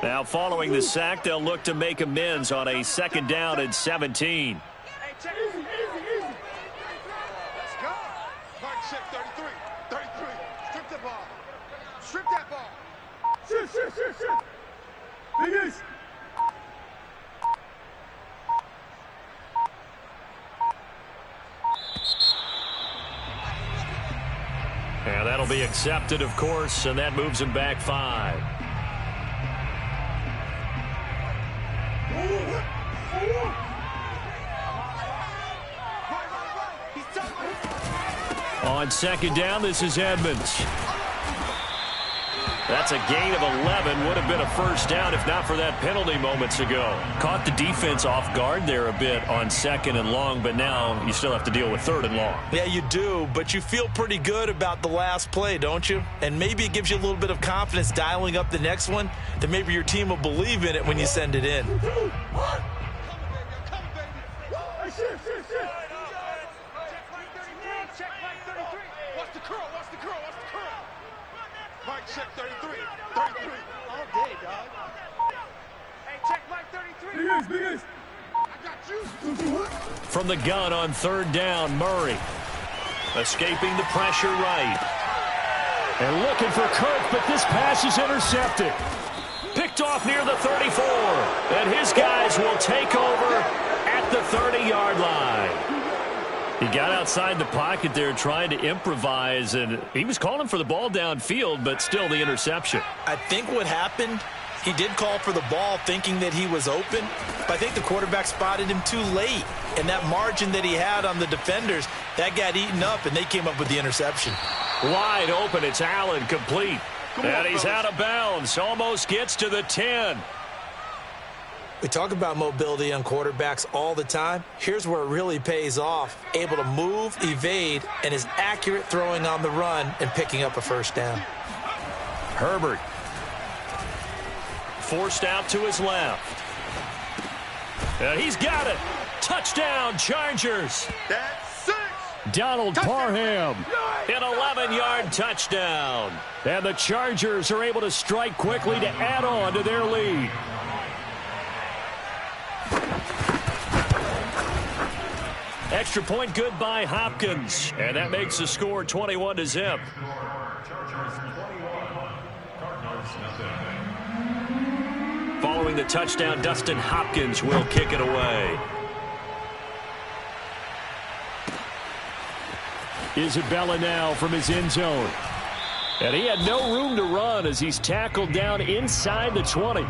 Now following the sack, they'll look to make amends on a 2nd down and 17. Let's go. Mark check 33. 33. Strip the ball. Strip that ball. Strip. Finish. And that'll be accepted, of course, and that moves him back 5. On 2nd down, this is Edmonds. That's a gain of 11. Would have been a 1st down if not for that penalty moments ago. Caught the defense off guard there a bit on 2nd and long, but now you still have to deal with 3rd and long. Yeah, you do, but you feel pretty good about the last play, don't you? And maybe it gives you a little bit of confidence dialing up the next one, that maybe your team will believe in it when you send it in. Mike, check 33. 33. All day, dog. Hey, check Mike 33. Big I got you. From the gun on third down, Murray. Escaping the pressure right. And looking for Kirk, but this pass is intercepted. Picked off near the 34. And his guys will take over at the 30-yard line. He got outside the pocket there trying to improvise, and he was calling for the ball downfield, but still the interception. I think what happened, he did call for the ball thinking that he was open, but I think the quarterback spotted him too late. And that margin that he had on the defenders, that got eaten up, and they came up with the interception. Wide open, it's Allen, complete. And he's out of bounds, almost gets to the 10. We talk about mobility on quarterbacks all the time. Here's where it really pays off. Able to move, evade, and is accurate throwing on the run and picking up a first down. Herbert. Forced out to his left. And he's got it. Touchdown, Chargers. That's 6. Donald Parham. An 11-yard touchdown. And the Chargers are able to strike quickly to add on to their lead. Extra point good by Hopkins. And that makes the score 21-0. Following the touchdown, Dustin Hopkins will kick it away. Isabella now from his end zone. And he had no room to run as he's tackled down inside the 20.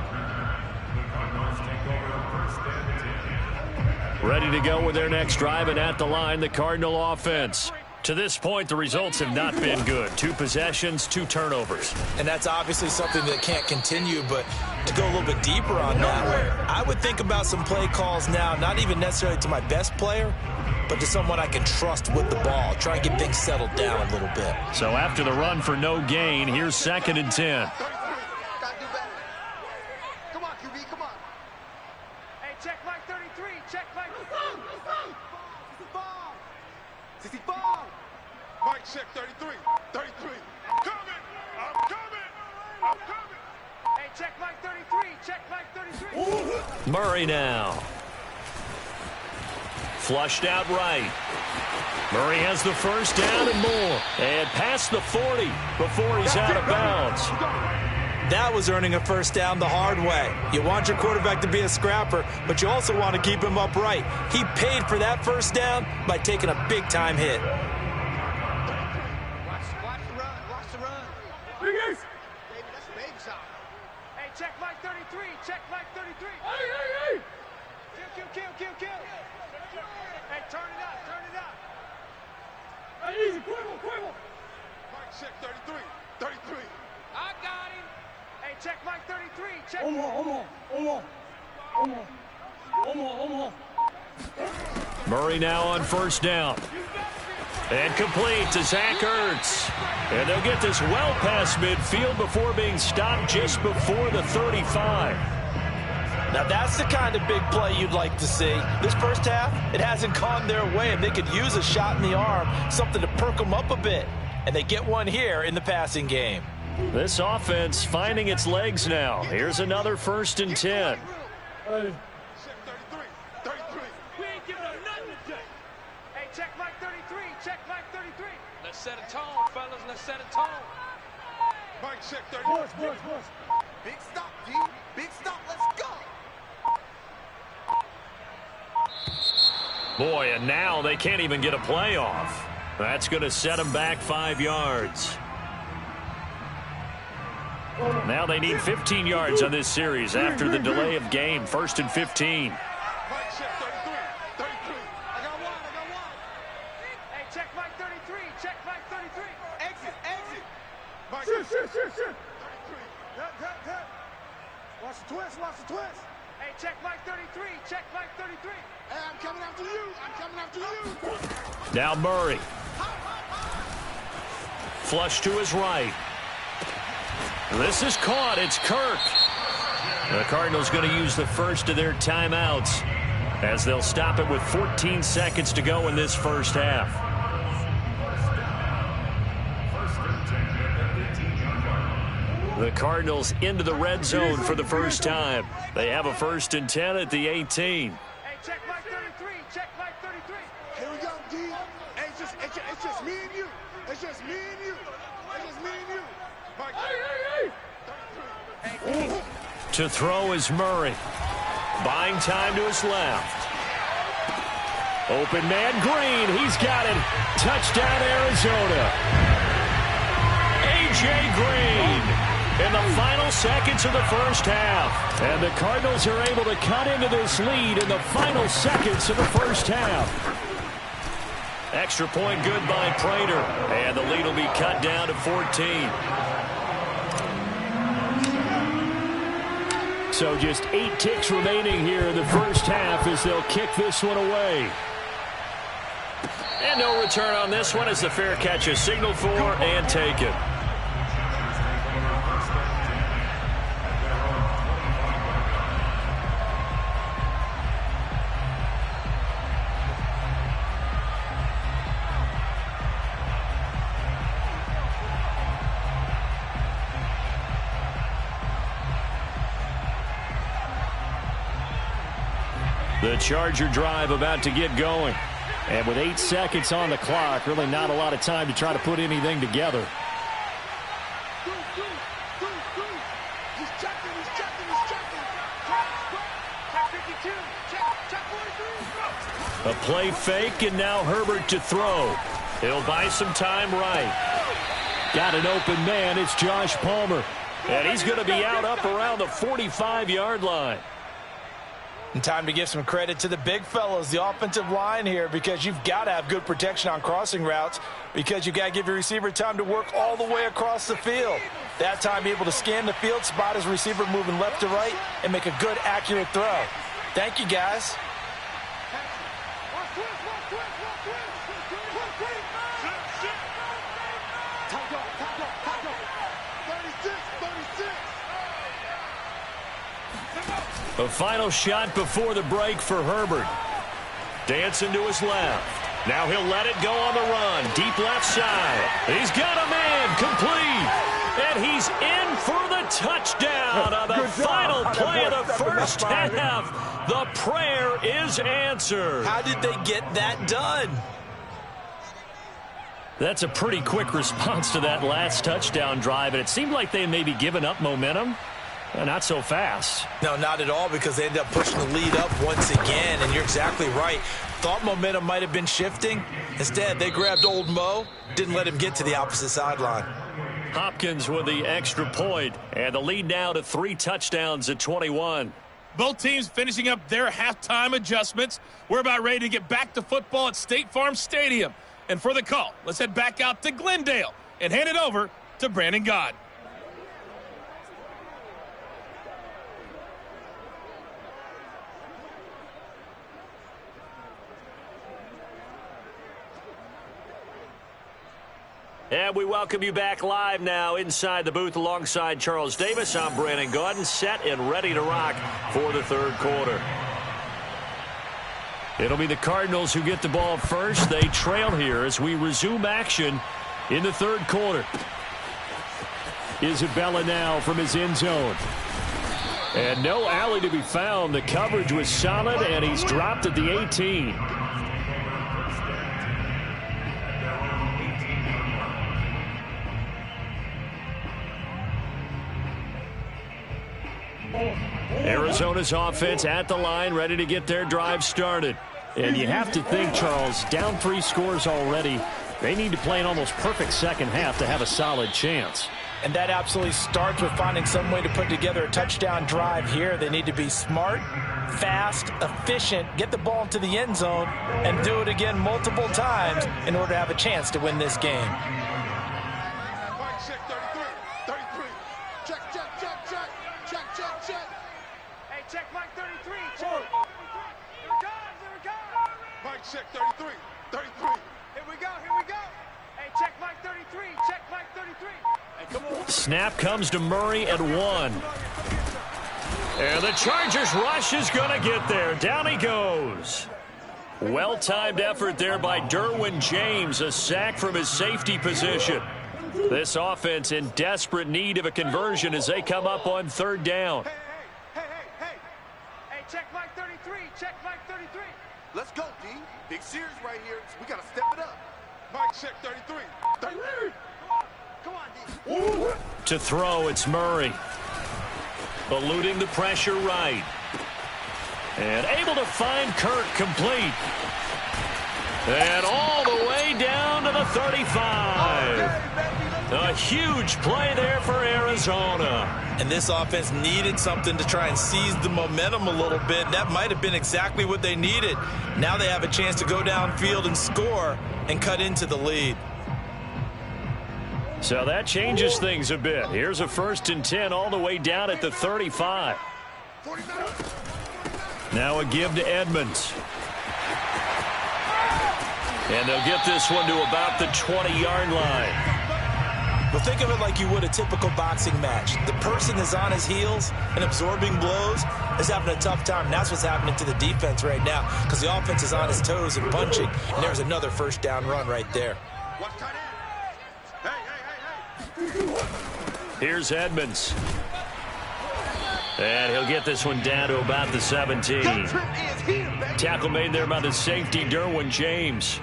Ready to go with their next drive, and at the line, the Cardinal offense. To this point, the results have not been good. 2 possessions, 2 turnovers. And that's obviously something that can't continue, but to go a little bit deeper on that, I would think about some play calls now, not even necessarily to my best player, but to someone I can trust with the ball. Try and get things settled down a little bit. So after the run for no gain, here's 2nd and 10. Come on, QB, come on. Hey, check Mike 33. Check Mike 65. Mike, check 33. 33. I'm coming. I'm coming. I'm coming. Hey, check Mike 33. Check Mike 33. Murray now. Flushed out right. Murray has the first down and more. And past the 40 before he's out of bounds. That was earning a first down the hard way. You want your quarterback to be a scrapper, but you also want to keep him upright. He paid for that first down by taking a big-time hit. Watch the run. Watch the run. Baby, that's a baby shot. Hey, check Mike 33. Check Mike 33. Hey. Kill. Hey, turn it up. Hey, easy, quiver. Mike, check 33. 33. I got him. Hey, check Mike 33. Check. Murray now on first down. And complete to Zach Ertz. And they'll get this well past midfield before being stopped just before the 35. Now that's the kind of big play you'd like to see. This first half, it hasn't gone their way, and they could use a shot in the arm, something to perk them up a bit. And they get one here in the passing game. This offense finding its legs now. Here's another 1st and 10. Check 33. 33. We ain't giving up nothing today. Hey, check Mike 33. Check Mike 33. Let's set a tone, fellas. Let's set a tone. Mike, check 33. Big stop, D. Big stop. Let's go. Boy, and now they can't even get a play off. That's going to set them back 5 yards. Now they need 15 yards on this series after the delay of game. 1st and 15. Mike, check 33. 33. I got one. Hey, check Mike 33. Check Mike 33. Exit. Mike, shit. 33. Watch the twist. Hey, check Mike 33. Check Mike 33. Hey, I'm coming after you. Now Murray. Flush to his right. This is caught. It's Kirk. The Cardinals going to use the first of their timeouts as they'll stop it with 14 seconds to go in this first half. First and 10 at the 15-yard line. The Cardinals into the red zone for the first time. They have a 1st and 10 at the 18. Hey, check Mike 33. Check Mike 33. Here we go, D. Hey, it's just me and you. It's just me and you. It's just me and you. Mike, To throw is Murray. Buying time to his left. Open man Green. He's got it. Touchdown, Arizona. A.J. Green in the final seconds of the first half. And the Cardinals are able to cut into this lead in the final seconds of the first half. Extra point good by Prater. And the lead will be cut down to 14. So just 8 ticks remaining here in the first half as they'll kick this one away. And no return on this one as the fair catch is signaled for and taken. The Charger drive about to get going. And with 8 seconds on the clock, really not a lot of time to try to put anything together. He's checking. Check 52. Check 43. A play fake, and now Herbert to throw. He'll buy some time right. Got an open man. It's Josh Palmer. And he's going to be out up around the 45-yard line. And time to give some credit to the big fellas, the offensive line here, because you've got to have good protection on crossing routes because you've got to give your receiver time to work all the way across the field. That time, be able to scan the field, spot his receiver moving left to right, and make a good, accurate throw. Thank you, guys. A final shot before the break for Herbert. Dancing to his left. Now he'll let it go on the run. Deep left side. He's got a man complete. And he's in for the touchdown on the final play of the first half. The prayer is answered. How did they get that done? That's a pretty quick response to that last touchdown drive. And it seemed like they may be giving up momentum. Not so fast. No, not at all, because they ended up pushing the lead up once again, and you're exactly right. Thought momentum might have been shifting. Instead, they grabbed old Mo, didn't let him get to the opposite sideline. Hopkins with the extra point, and the lead now to 3 touchdowns at 21. Both teams finishing up their halftime adjustments. We're about ready to get back to football at State Farm Stadium. And for the call, let's head back out to Glendale and hand it over to Brandon Gaud. And we welcome you back live now inside the booth alongside Charles Davis. I'm Brandon Gaudin, set and ready to rock for the third quarter. It'll be the Cardinals who get the ball first. They trail here as we resume action in the third quarter. Isabella now from his end zone. And no alley to be found. The coverage was solid, and he's dropped at the 18. Arizona's offense at the line, ready to get their drive started. And you have to think, Charles, down 3 scores already. They need to play an almost perfect second half to have a solid chance. And that absolutely starts with finding some way to put together a touchdown drive here. They need to be smart, fast, efficient, get the ball into the end zone, and do it again multiple times in order to have a chance to win this game. Mike, check 33. Check. Hey, check Mike 33. Check. Here we go. Mike, check 33. Here we go. Hey, check Mike 33. Check Mike 33. Hey, come on. Snap comes to Murray at 1. And the Chargers rush is going to get there. Down he goes. Well-timed effort there by Derwin James. A sack from his safety position. This offense in desperate need of a conversion as they come up on third down. Hey, check Mike 33. Check Mike 33. Let's go, D. Big series right here. We got to step it up. Mike, check 33. 33. Come on, D. To throw, it's Murray. Eluding the pressure right. And able to find Kirk complete. And all the way down to the 35. A huge play there for Arizona. And this offense needed something to try and seize the momentum a little bit. That might have been exactly what they needed. Now they have a chance to go downfield and score and cut into the lead. So that changes things a bit. Here's a 1st and 10 all the way down at the 35. Now a give to Edmonds. And they'll get this one to about the 20-yard line. Well, think of it like you would a typical boxing match. The person is on his heels and absorbing blows is having a tough time. And that's what's happening to the defense right now because the offense is on his toes and punching. And there's another 1st down run right there. Here's Edmonds. And he'll get this one down to about the 17. Tackle made there by the safety, Derwin James.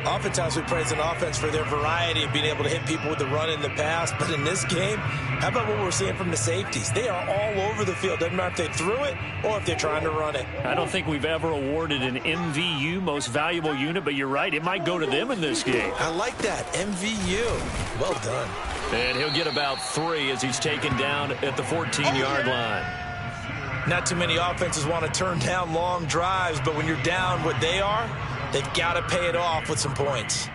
Oftentimes we praise an offense for their variety of being able to hit people with the run in the pass. But in this game, how about what we're seeing from the safeties? They are all over the field. Doesn't matter if they threw it or if they're trying to run it. I don't think we've ever awarded an MVU, most valuable unit, but you're right. It might go to them in this game. I like that. MVU. Well done. And he'll get about 3 as he's taken down at the 14-yard line. Not too many offenses want to turn down long drives, but when you're down what they are, they've got to pay it off with some points.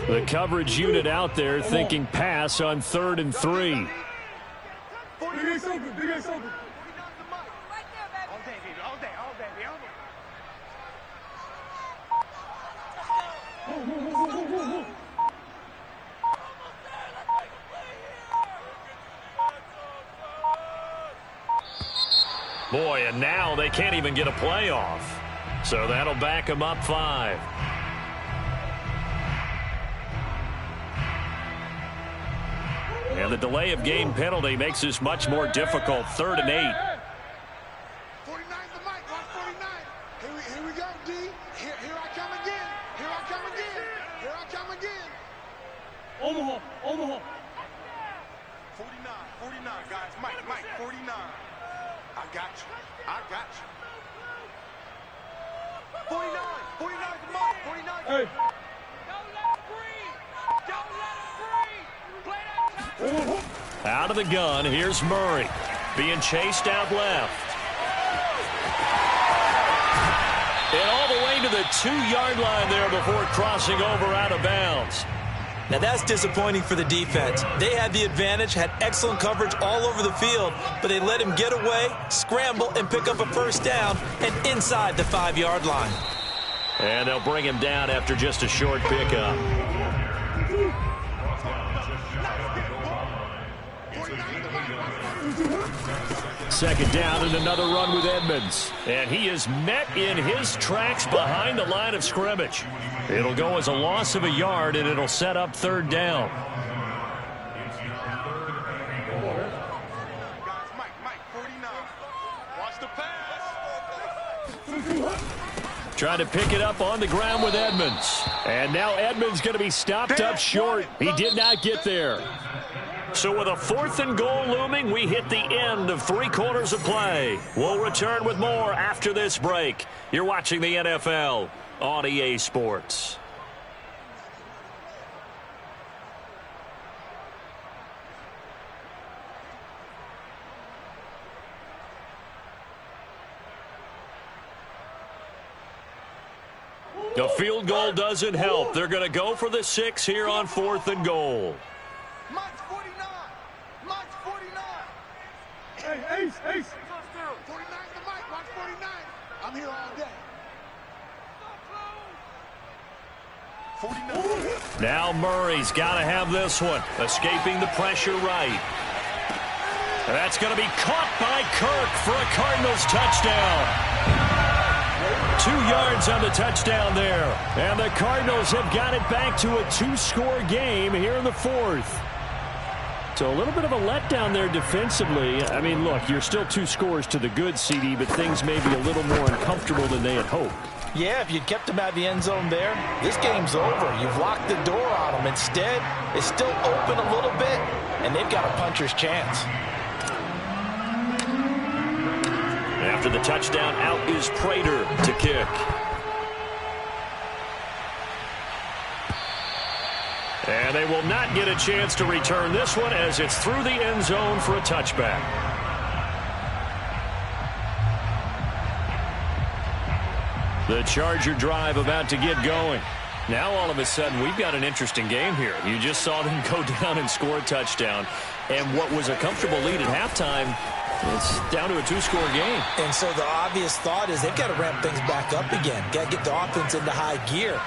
The coverage unit out there thinking pass on 3rd and 3. Boy, and now they can't even get a play off. So that'll back them up 5. And the delay of game penalty makes this much more difficult. 3rd and 8. 49 the mic. Watch 49. Here we go, D. Here I come again. Here I come again. Here I come again. Omaha. 49, guys. Mike, 49. I got you. 49 the mic. 49. Hey. Don't let him breathe. Play that. Out of the gun, here's Murray. Being chased out left. And all the way to the 2-yard line there before crossing over out of bounds. Now that's disappointing for the defense. They had the advantage, had excellent coverage all over the field, but they let him get away, scramble, and pick up a 1st down and inside the 5-yard line. And they'll bring him down after just a short pickup. Second down and another run with Edmonds. And he is met in his tracks behind the line of scrimmage. It'll go as a loss of a yard, and it'll set up 3rd down. Mike, 49. Watch the pass. Trying to pick it up on the ground with Edmonds. And now Edmonds going to be stopped up short. He did not get there. So with a 4th and goal looming, we hit the end of 3 quarters of play. We'll return with more after this break. You're watching the NFL on EA Sports. The field goal doesn't help. They're going to go for the 6 here on 4th and goal. Mike's 49. Mike's 49. Hey, Ace. 49 the mic. Watch 49. I'm here all day. Now Murray's got to have this one. Escaping the pressure right. And that's going to be caught by Kirk for a Cardinals touchdown. 2 yards on the touchdown there. And the Cardinals have got it back to a 2-score game here in the 4th. So a little bit of a letdown there defensively. I mean, look, you're still 2 scores to the good, CD, but things may be a little more uncomfortable than they had hoped. Yeah, if you'd kept him out of the end zone there, this game's over. You've locked the door on him. Instead, it's still open a little bit, and they've got a puncher's chance. After the touchdown, out is Prater to kick. And they will not get a chance to return this one as it's through the end zone for a touchback. The Charger drive about to get going. Now all of a sudden we've got an interesting game here. You just saw them go down and score a touchdown. And what was a comfortable lead at halftime, it's down to a 2-score game. And so the obvious thought is they've got to ramp things back up again. Got to get the offense into high gear.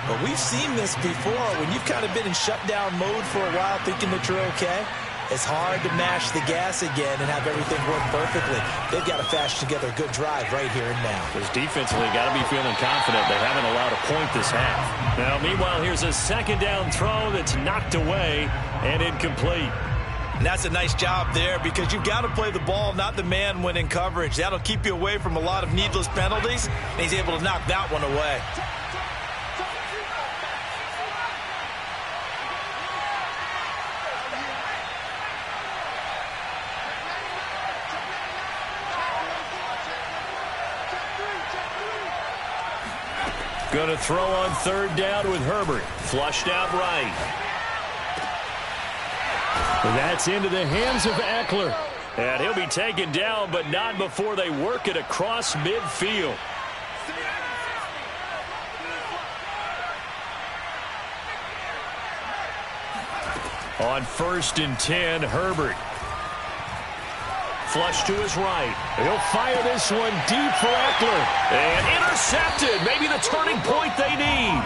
But we've seen this before when you've kind of been in shutdown mode for a while thinking that you're okay. It's hard to mash the gas again and have everything work perfectly. They've got to fashion together a good drive right here and now. Because defensively, got to be feeling confident. They haven't allowed a point this half. Now, meanwhile, here's a 2nd down throw that's knocked away and incomplete. And that's a nice job there because you've got to play the ball, not the man when in coverage. That'll keep you away from a lot of needless penalties, and he's able to knock that one away. Going to throw on 3rd down with Herbert. Flushed out right. That's into the hands of Eckler. And he'll be taken down, but not before they work it across midfield. On 1st and 10, Herbert. Flush to his right. He'll fire this one deep for Eckler. And intercepted. Maybe the turning point they need.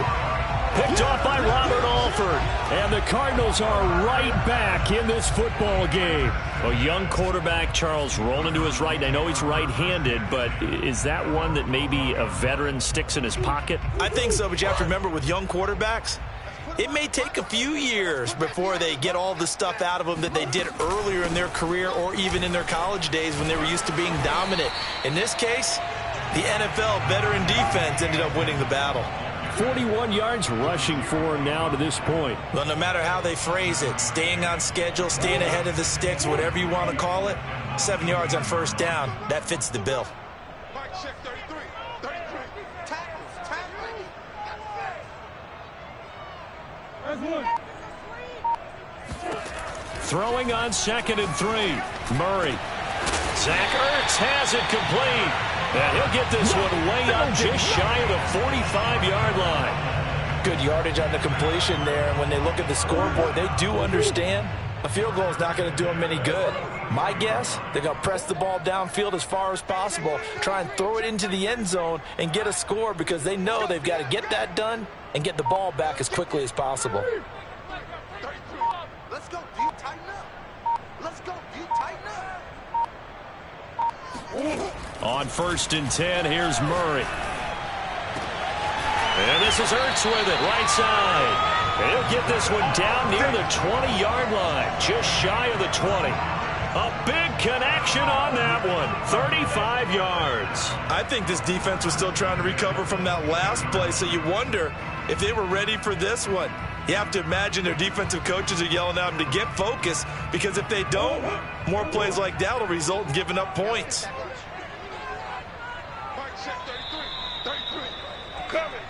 Picked off by Robert Alford. And the Cardinals are right back in this football game. A young quarterback, Charles, rolling to his right. And I know he's right-handed, but is that one that maybe a veteran sticks in his pocket? I think so, but you have to remember with young quarterbacks, it may take a few years before they get all the stuff out of them that they did earlier in their career or even in their college days when they were used to being dominant. In this case, the NFL veteran defense ended up winning the battle. 41 yards rushing for him now to this point. Well, no matter how they phrase it, staying on schedule, staying ahead of the sticks, whatever you want to call it, 7 yards on 1st down, that fits the bill. Mike, check 33. 33. Tackles. Throwing on 2nd and 3. Murray. Zach Ertz has it complete. And he'll get this one way up just shy of the 45-yard line. Good yardage on the completion there. And when they look at the scoreboard, they do understand a field goal is not going to do them any good. My guess, they're going to press the ball downfield as far as possible, try and throw it into the end zone and get a score because they know they've got to get that done and get the ball back as quickly as possible. 33. Let's go, D. Tighten up. Let's go, D. Tighten up. On 1st and 10, here's Murray. And this is Ertz with it, right side. And he'll get this one down near the 20-yard line, just shy of the 20. A big connection on that one, 35 yards. I think this defense was still trying to recover from that last play, so you wonder if they were ready for this one. You have to imagine their defensive coaches are yelling at them to get focused, because if they don't, more plays like that will result in giving up points. Mike, check 33. 33. Coming.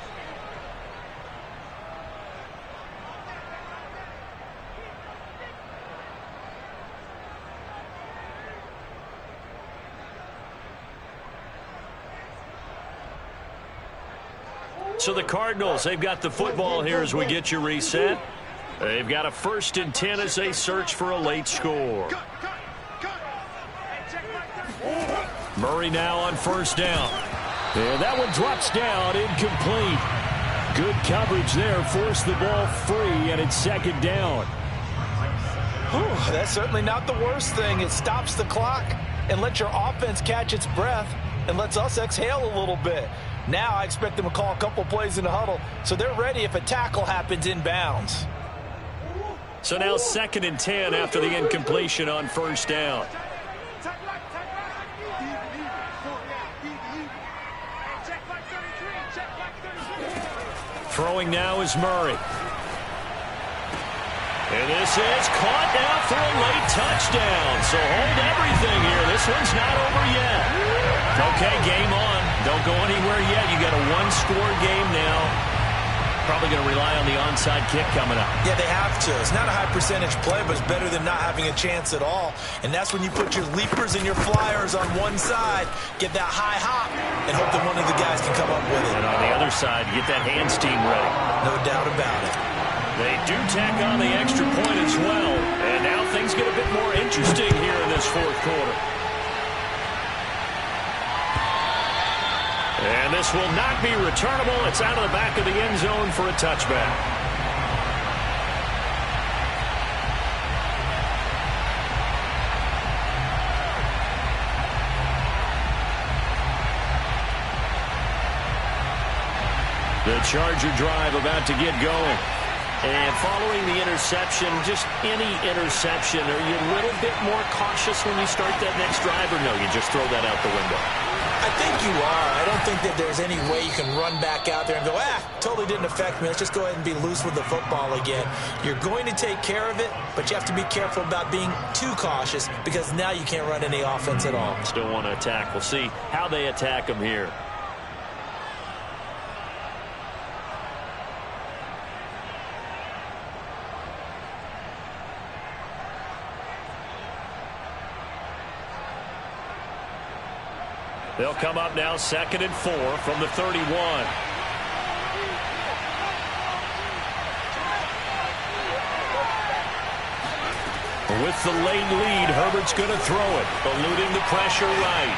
So the Cardinals, they've got the football here as we get you reset. They've got a 1st and 10 as they search for a late score. Murray now on 1st down. And that one drops down, incomplete. Good coverage there. Forced the ball free, and it's second down. Whew, that's certainly not the worst thing. It stops the clock and lets your offense catch its breath and lets us exhale a little bit. Now I expect them to call a couple plays in the huddle so they're ready if a tackle happens inbounds. So now 2nd and 10 after the incompletion on first down. Throwing now is Murray. And this is caught now for a late touchdown. So hold everything here. This one's not over yet. Okay, game on. Don't go anywhere yet. You got a one-score game now. Probably going to rely on the onside kick coming up. Yeah, they have to. It's not a high percentage play, but it's better than not having a chance at all. And that's when you put your leapers and your flyers on one side, get that high hop, and hope that one of the guys can come up with it. And on the other side, get that hands team ready. No doubt about it. They do tack on the extra point as well. And now things get a bit more interesting here in this fourth quarter. And this will not be returnable. It's out of the back of the end zone for a touchback. The Charger drive about to get going. And following the interception, just any interception, are you a little bit more cautious when you start that next drive, or no, you just throw that out the window? I think you are. I don't think that there's any way you can run back out there and go, totally didn't affect me. Let's just go ahead and be loose with the football again. You're going to take care of it, but you have to be careful about being too cautious because now you can't run any offense at all. Still want to attack. We'll see how they attack them here. They'll come up now 2nd and 4 from the 31. With the late lead, Herbert's going to throw it, eluding the pressure right.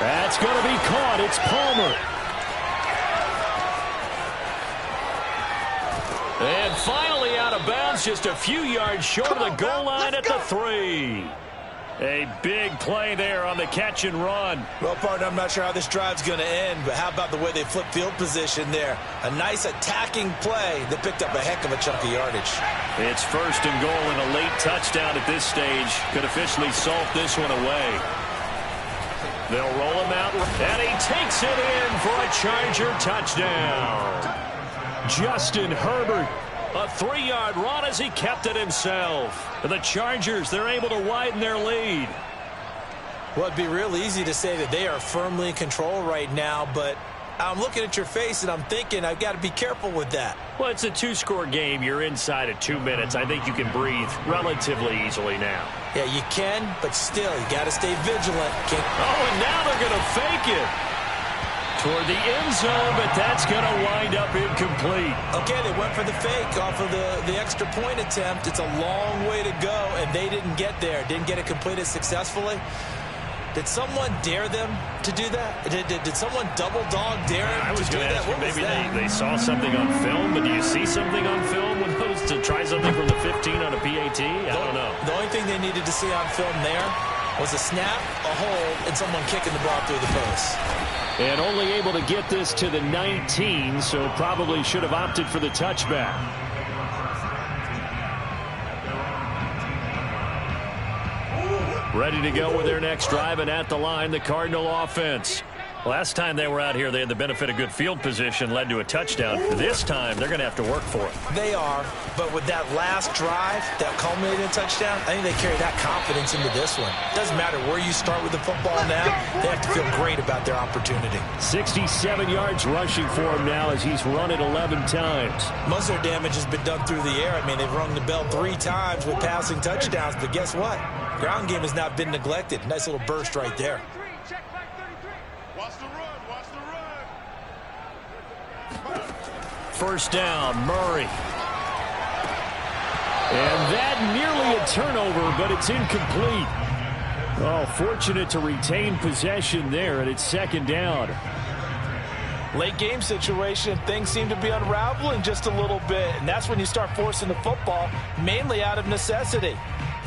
That's going to be caught. It's Palmer. And finally out of bounds, just a few yards short of the goal line at the 3. A big play there on the catch and run. Well, partner, I'm not sure how this drive's going to end, but how about the way they flip field position there? A nice attacking play that picked up a heck of a chunk of yardage. It's 1st and goal and a late touchdown at this stage. Could officially salt this one away. They'll roll him out, and he takes it in for a Charger touchdown. Justin Herbert. A 3-yard run as he kept it himself. The Chargers, they're able to widen their lead. Well, it'd be real easy to say that they are firmly in control right now, but I'm looking at your face and I'm thinking I've got to be careful with that. Well, it's a 2-score game. You're inside of 2 minutes. I think you can breathe relatively easily now. Yeah, you can, but still, you got to stay vigilant. Oh, and now they're going to fake it toward the end zone, but that's going to wind up incomplete. Okay, they went for the fake off of the extra point attempt. It's a long way to go, and they didn't get there. Didn't get it completed successfully. Did someone dare them to do that? Did someone double dog dare them to do that? What was that? Maybe they saw something on film, but do you see something on film with those to try something from the 15 on a PAT? I don't know. The only thing they needed to see on film there was a snap, a hold, and someone kicking the ball through the post. And only able to get this to the 19, so probably should have opted for the touchback. Ready to go with their next drive, and at the line, the Cardinal offense. Last time they were out here, they had the benefit of good field position, led to a touchdown. This time, they're going to have to work for it. They are, but with that last drive that culminated in a touchdown, I think they carry that confidence into this one. Doesn't matter where you start with the football now, they have to feel great about their opportunity. 67 yards rushing for him now as he's run it 11 times. Most of their damage has been done through the air. I mean, they've rung the bell 3 times with passing touchdowns, but guess what? Ground game has not been neglected. Nice little burst right there. Watch the run, watch the run. First down, Murray. And that nearly a turnover, but it's incomplete. Oh, fortunate to retain possession there, and it's second down. Late game situation, things seem to be unraveling just a little bit, and that's when you start forcing the football, mainly out of necessity.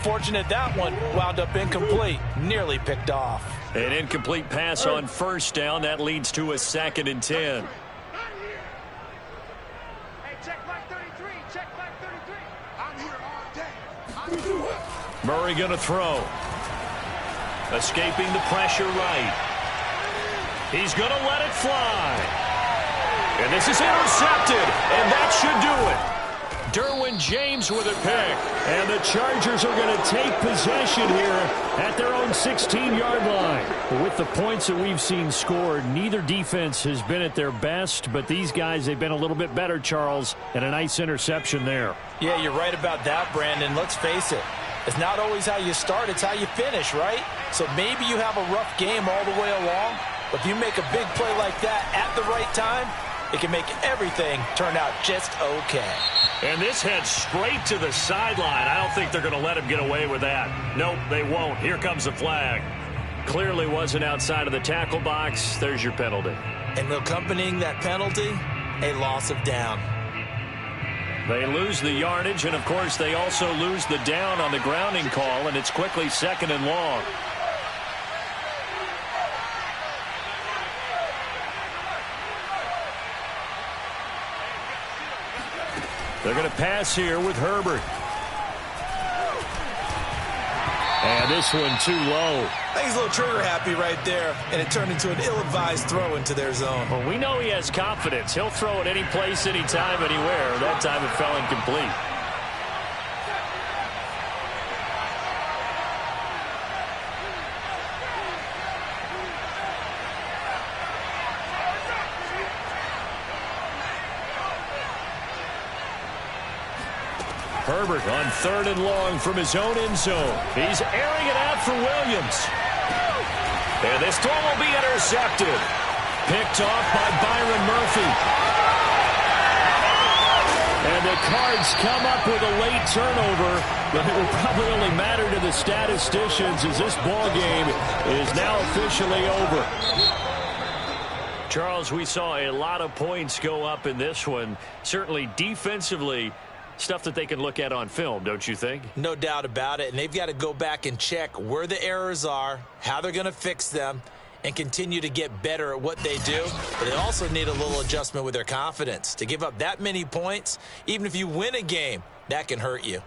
Fortunate that one wound up incomplete, nearly picked off. An incomplete pass on first down. That leads to a 2nd and 10. Hey, check Mike 33. Check Mike 33. I'm here all day. I'm here. Murray going to throw. Escaping the pressure right. He's going to let it fly. And this is intercepted, and that should do it. Derwin James with a pick. And the Chargers are going to take possession here at their own 16-yard line. With the points that we've seen scored, neither defense has been at their best, but these guys, they've been a little bit better, Charles, and a nice interception there. Yeah, you're right about that, Brandon. Let's face it. It's not always how you start, it's how you finish, right? So maybe you have a rough game all the way along, but if you make a big play like that at the right time, it can make everything turn out just okay. And this heads straight to the sideline. I don't think they're going to let him get away with that. Nope, they won't. Here comes the flag. Clearly wasn't outside of the tackle box. There's your penalty. And accompanying that penalty, a loss of down. They lose the yardage, and, of course, they also lose the down on the grounding call, and it's quickly 2nd and long. They're going to pass here with Herbert. And this one too low. I think he's a little trigger happy right there, and it turned into an ill-advised throw into their zone. Well, we know he has confidence. He'll throw it any place, anytime, anywhere. That time it fell incomplete. Herbert on 3rd and long from his own end zone. He's airing it out for Williams. And this throw will be intercepted. Picked off by Byron Murphy. And the Cards come up with a late turnover, but it will probably only matter to the statisticians as this ball game is now officially over. Charles, we saw a lot of points go up in this one. Certainly defensively, stuff that they can look at on film, don't you think? No doubt about it, and they've got to go back and check where the errors are, how they're going to fix them, and continue to get better at what they do. But they also need a little adjustment with their confidence. To give up that many points, even if you win a game, that can hurt you.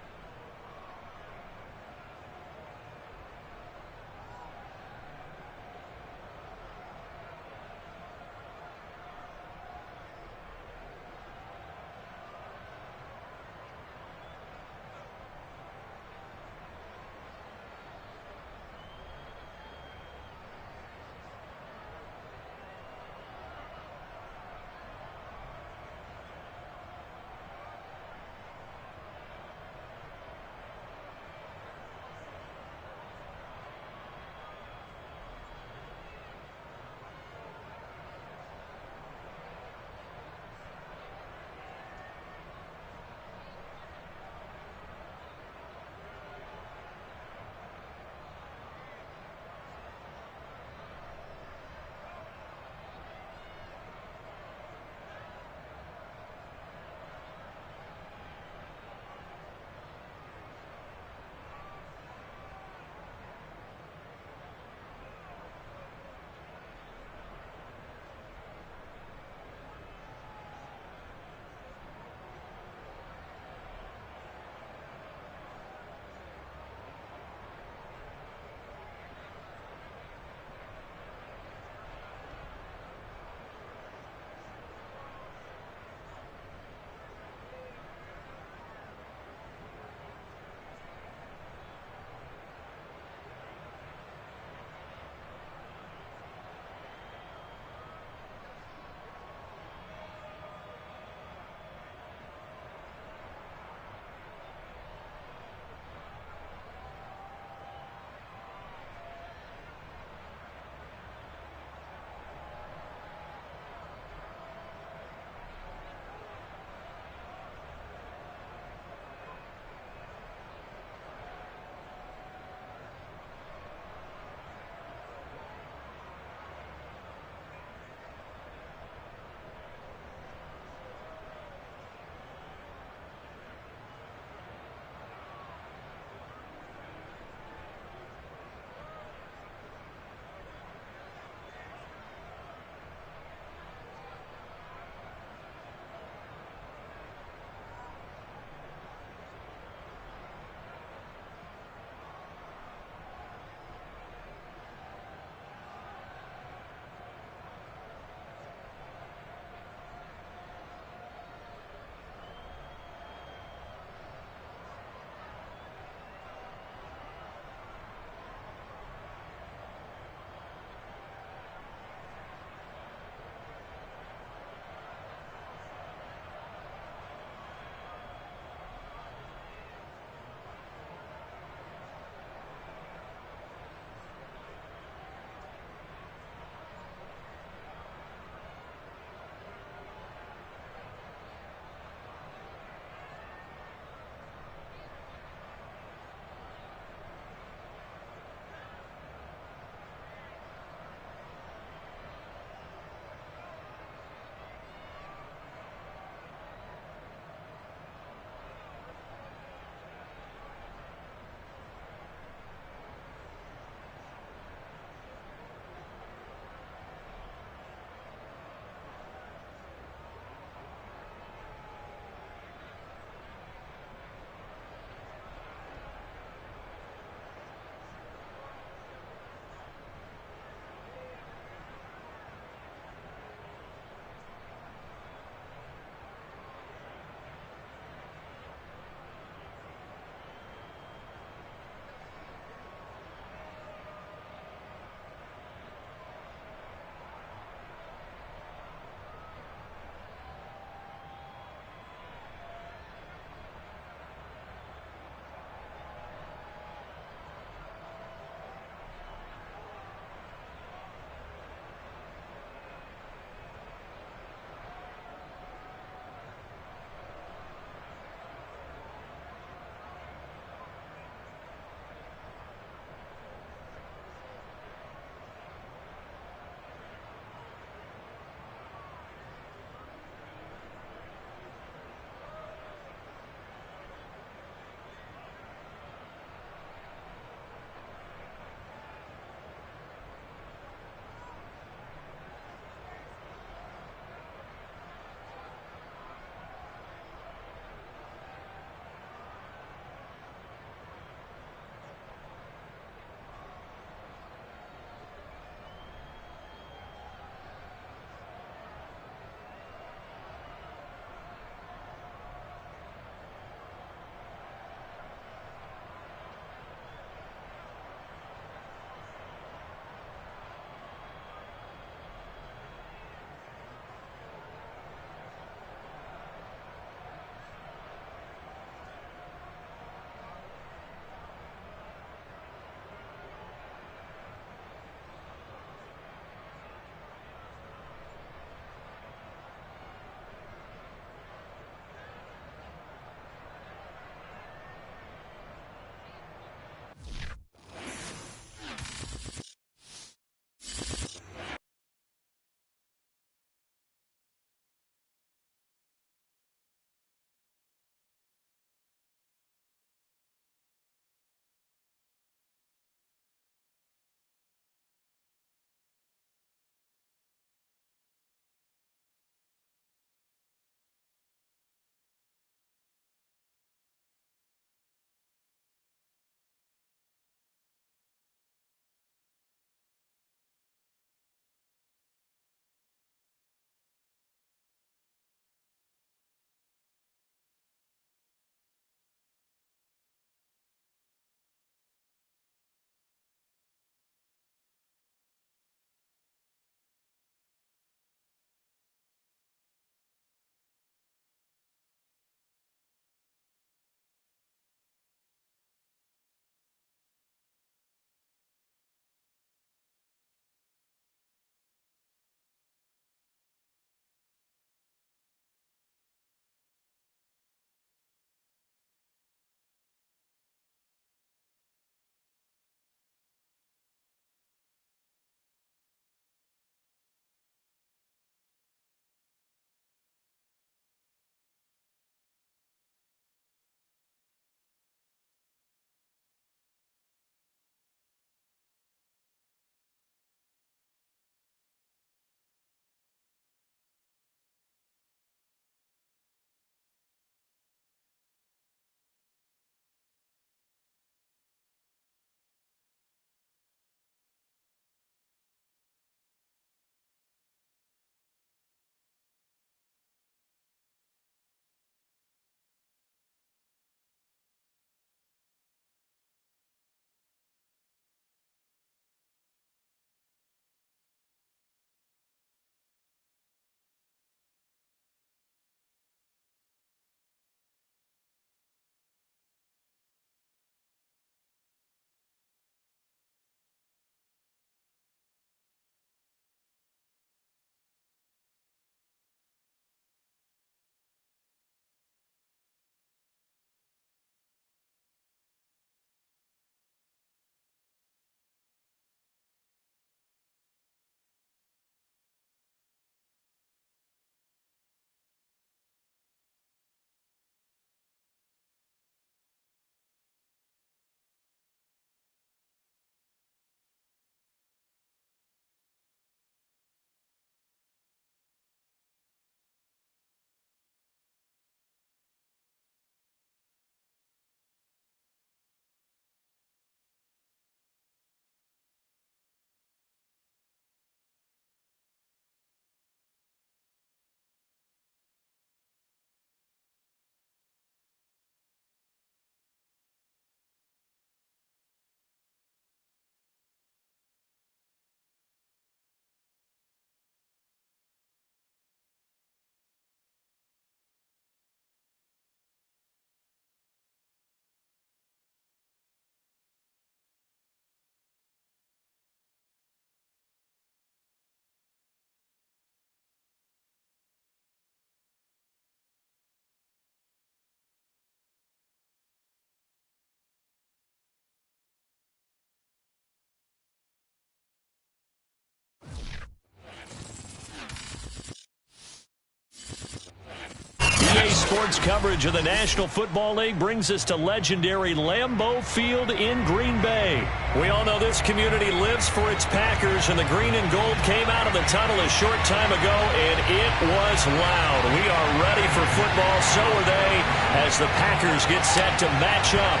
EA Sports coverage of the National Football League brings us to legendary Lambeau Field in Green Bay. We all know this community lives for its Packers, and the green and gold came out of the tunnel a short time ago, and it was loud. We are ready for football, so are they, as the Packers get set to match up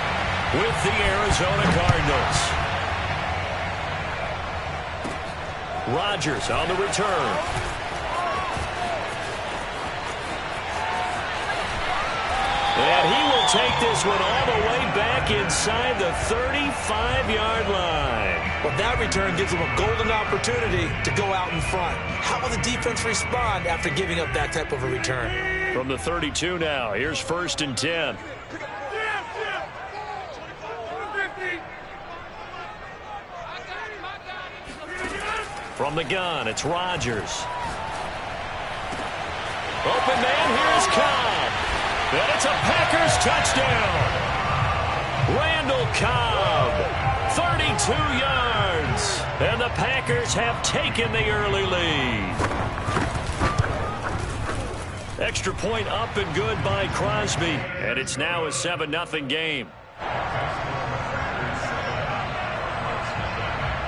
with the Arizona Cardinals. Rodgers on the return. And he will take this one all the way back inside the 35-yard line. Well, that return gives him a golden opportunity to go out in front. How will the defense respond after giving up that type of a return? From the 32 now, here's 1st and 10. From the gun, it's Rodgers. Open man, here's Cobb. And it's a Packers touchdown. Randall Cobb, 32 yards. And the Packers have taken the early lead. Extra point up and good by Crosby. And it's now a 7-0 game.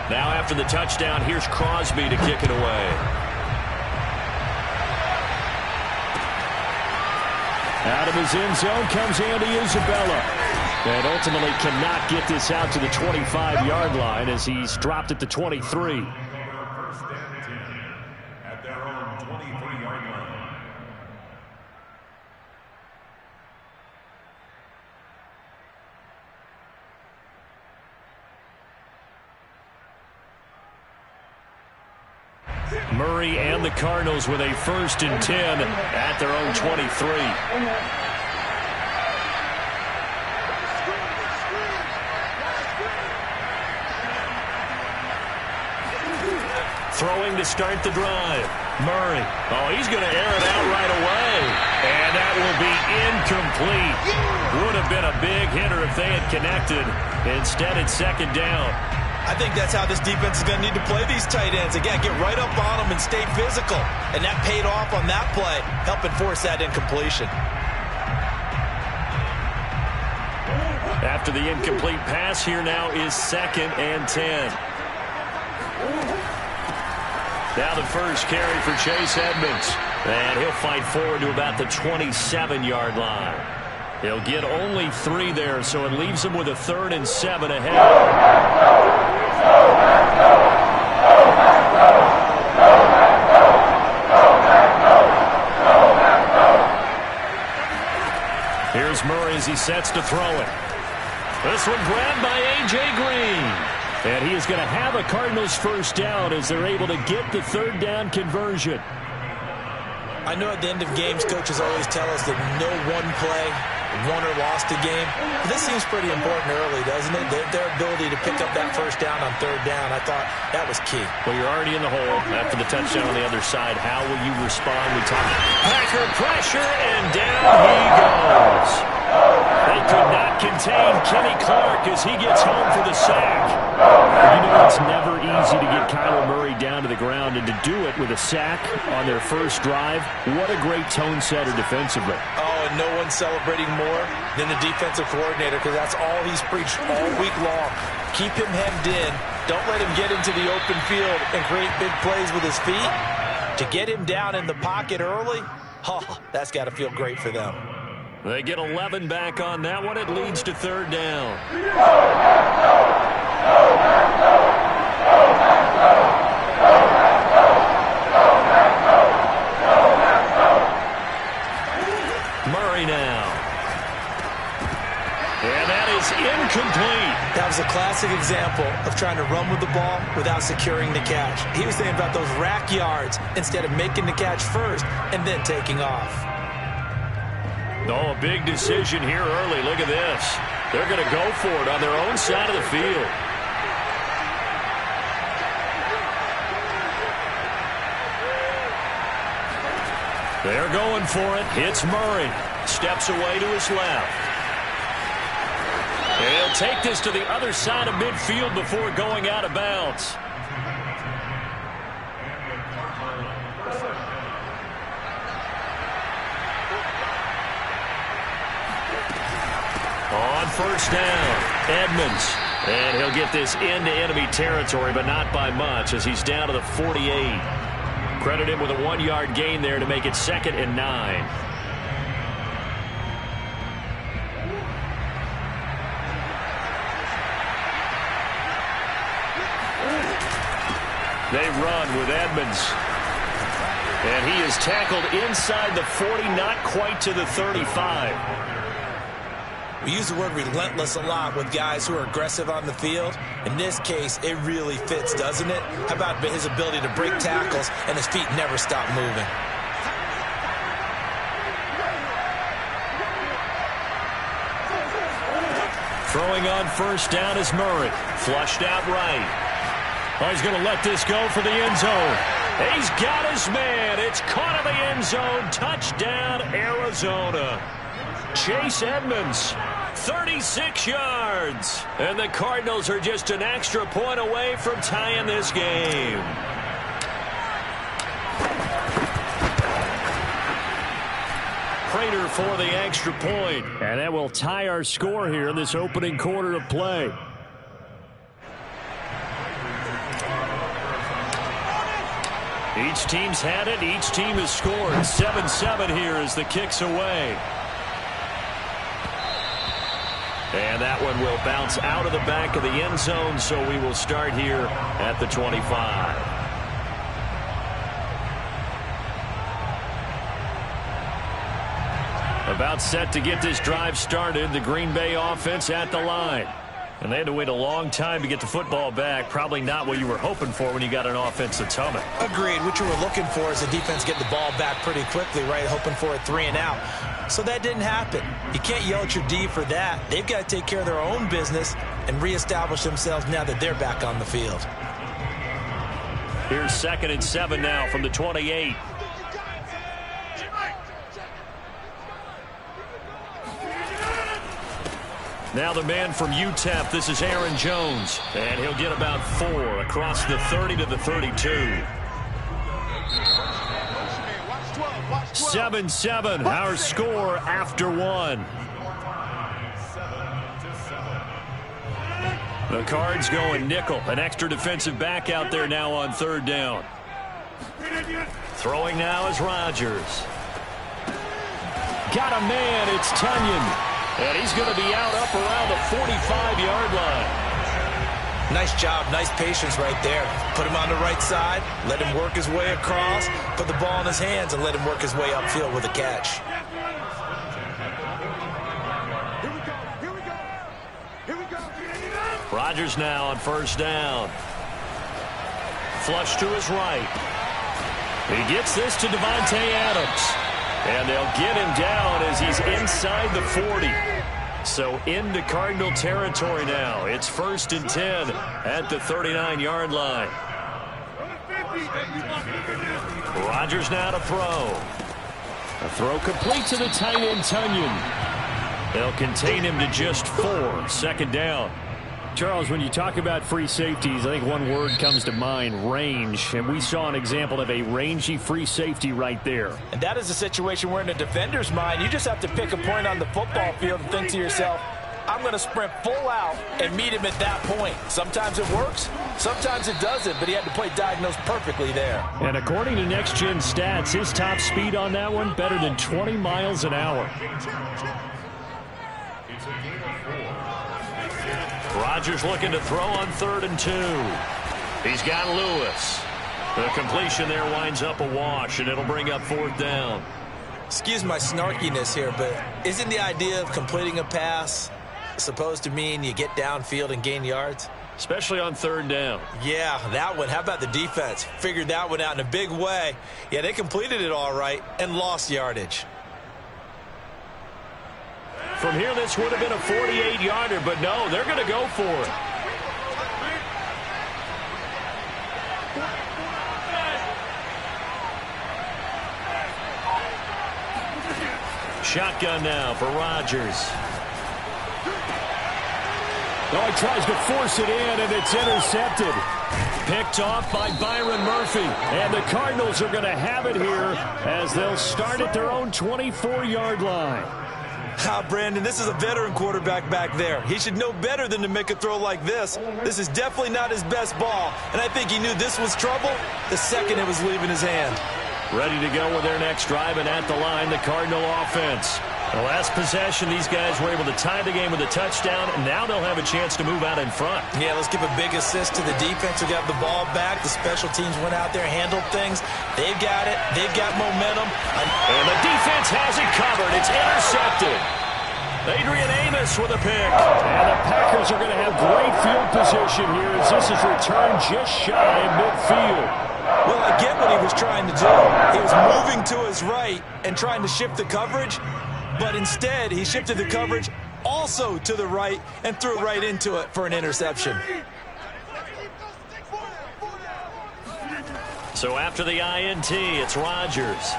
Now after the touchdown, here's Crosby to kick it away. Out of his end zone comes Andy Isabella. And ultimately cannot get this out to the 25-yard line as he's dropped at the 23. First and 10 at their own 23-yard line. Murray and the Cardinals with a 1st and 10 at their own 23. Throwing to start the drive. Murray. Oh, he's going to air it out right away. And that will be incomplete. Would have been a big hitter if they had connected. Instead, it's 2nd down. I think that's how this defense is going to need to play these tight ends. Again, get right up on them and stay physical. And that paid off on that play, helping force that incompletion. After the incomplete pass, here now is 2nd and 10. Now the first carry for Chase Edmonds. And he'll fight forward to about the 27-yard line. He'll get only 3 there, so it leaves him with a 3rd and 7 ahead. Here's Murray as he sets to throw it. This one grabbed by A.J. Green. And he is going to have a Cardinals 1st down as they're able to get the 3rd down conversion. I know at the end of games, coaches always tell us that no one play won or lost a game. But this seems pretty important early, doesn't it? Their ability to pick up that 1st down on 3rd down, I thought that was key. Well, you're already in the hole after the touchdown on the other side. How will you respond? We talk Packer pressure, and down he goes. They could not contain Kenny Clark as he gets home for the sack. You know it's never easy to get Kyler Murray down to the ground, and to do it with a sack on their first drive, what a great tone setter defensively. Oh, and no one's celebrating more than the defensive coordinator, because that's all he's preached all week long. Keep him hemmed in. Don't let him get into the open field and create big plays with his feet. To get him down in the pocket early, oh, that's got to feel great for them. They get 11 back on that one. It leads to 3rd down. Murray now. And that is incomplete. That was a classic example of trying to run with the ball without securing the catch. He was thinking about those rack yards instead of making the catch first and then taking off. Oh, a big decision here early. Look at this. They're going to go for it on their own side of the field. They're going for it. It's Murray. Steps away to his left. He'll take this to the other side of midfield before going out of bounds. On first down, Edmonds. And he'll get this into enemy territory, but not by much as he's down to the 48. Credit him with a 1-yard gain there to make it 2nd and 9. They run with Edmonds. And he is tackled inside the 40, not quite to the 35. We use the word relentless a lot with guys who are aggressive on the field. In this case, it really fits, doesn't it? How about his ability to break tackles and his feet never stop moving? Throwing on first down is Murray. Flushed out right. Oh, he's going to let this go for the end zone. He's got his man. It's caught in the end zone. Touchdown, Arizona. Chase Edmonds, 36 yards. And the Cardinals are just an extra point away from tying this game. Prater for the extra point. And that will tie our score here in this opening quarter of play. Each team's had it. Each team has scored. 7-7 here as the kick's away. And that one will bounce out of the back of the end zone, so we will start here at the 25. About set to get this drive started, the Green Bay offense at the line. And they had to wait a long time to get the football back. Probably not what you were hoping for when you got an offense that's humming. Agreed. What you were looking for is the defense getting the ball back pretty quickly, right? Hoping for a 3 and out. So that didn't happen. You can't yell at your D for that. They've got to take care of their own business and reestablish themselves now that they're back on the field. Here's 2nd and 7 now from the 28. Now the man from UTEP, this is Aaron Jones. And he'll get about 4 across the 30 to the 32. 7-7, our score after 1. The Cards going nickel. An extra defensive back out there now on 3rd down. Throwing now is Rodgers. Got a man, it's Tunyon. And he's going to be out up around the 45-yard line. Nice job, nice patience right there. Put him on the right side, let him work his way across, put the ball in his hands, and let him work his way upfield with a catch. Rodgers now on 1st down. Flush to his right. He gets this to Devontae Adams. And they'll get him down as he's inside the 40. So into Cardinal territory now. It's 1st and 10 at the 39-yard line. Rodgers now to throw. A throw complete to the tight end, Tunyon. They'll contain him to just 4. 2nd down. Charles, when you talk about free safeties, I think one word comes to mind, range. And we saw an example of a rangy free safety right there. And that is a situation where in a defender's mind, you just have to pick a point on the football field and think to yourself, I'm going to sprint full out and meet him at that point. Sometimes it works, sometimes it doesn't, but he had to play diagnosed perfectly there. And according to Next Gen Stats, his top speed on that one, better than 20 miles an hour. Rodgers looking to throw on 3rd and 2. He's got Lewis. The completion there winds up a wash, and it'll bring up 4th down. Excuse my snarkiness here, but isn't the idea of completing a pass supposed to mean you get downfield and gain yards? Especially on 3rd down. Yeah, that one. How about the defense? Figured that one out in a big way. Yeah, they completed it all right and lost yardage. From here, this would have been a 48-yarder, but no, they're going to go for it. Shotgun now for Rodgers. Oh, he tries to force it in, and it's intercepted. Picked off by Byron Murphy. And the Cardinals are going to have it here as they'll start at their own 24-yard line. Brandon, this is a veteran quarterback back there. He should know better than to make a throw like this. This is definitely not his best ball, and I think he knew this was trouble the second it was leaving his hand. Ready to go with their next drive, and at the line, the Cardinal offense. The last possession, these guys were able to tie the game with a touchdown, and now they'll have a chance to move out in front. Yeah, let's give a big assist to the defense who got the ball back. The special teams went out there, handled things. They've got it. They've got momentum. And the defense has it covered. It's intercepted. Adrian Amos with a pick. And the Packers are going to have great field position here as this is returned just shy of midfield. Well, I get what he was trying to do. He was moving to his right and trying to shift the coverage, but instead he shifted the coverage also to the right and threw right into it for an interception. So after the INT, it's Rodgers.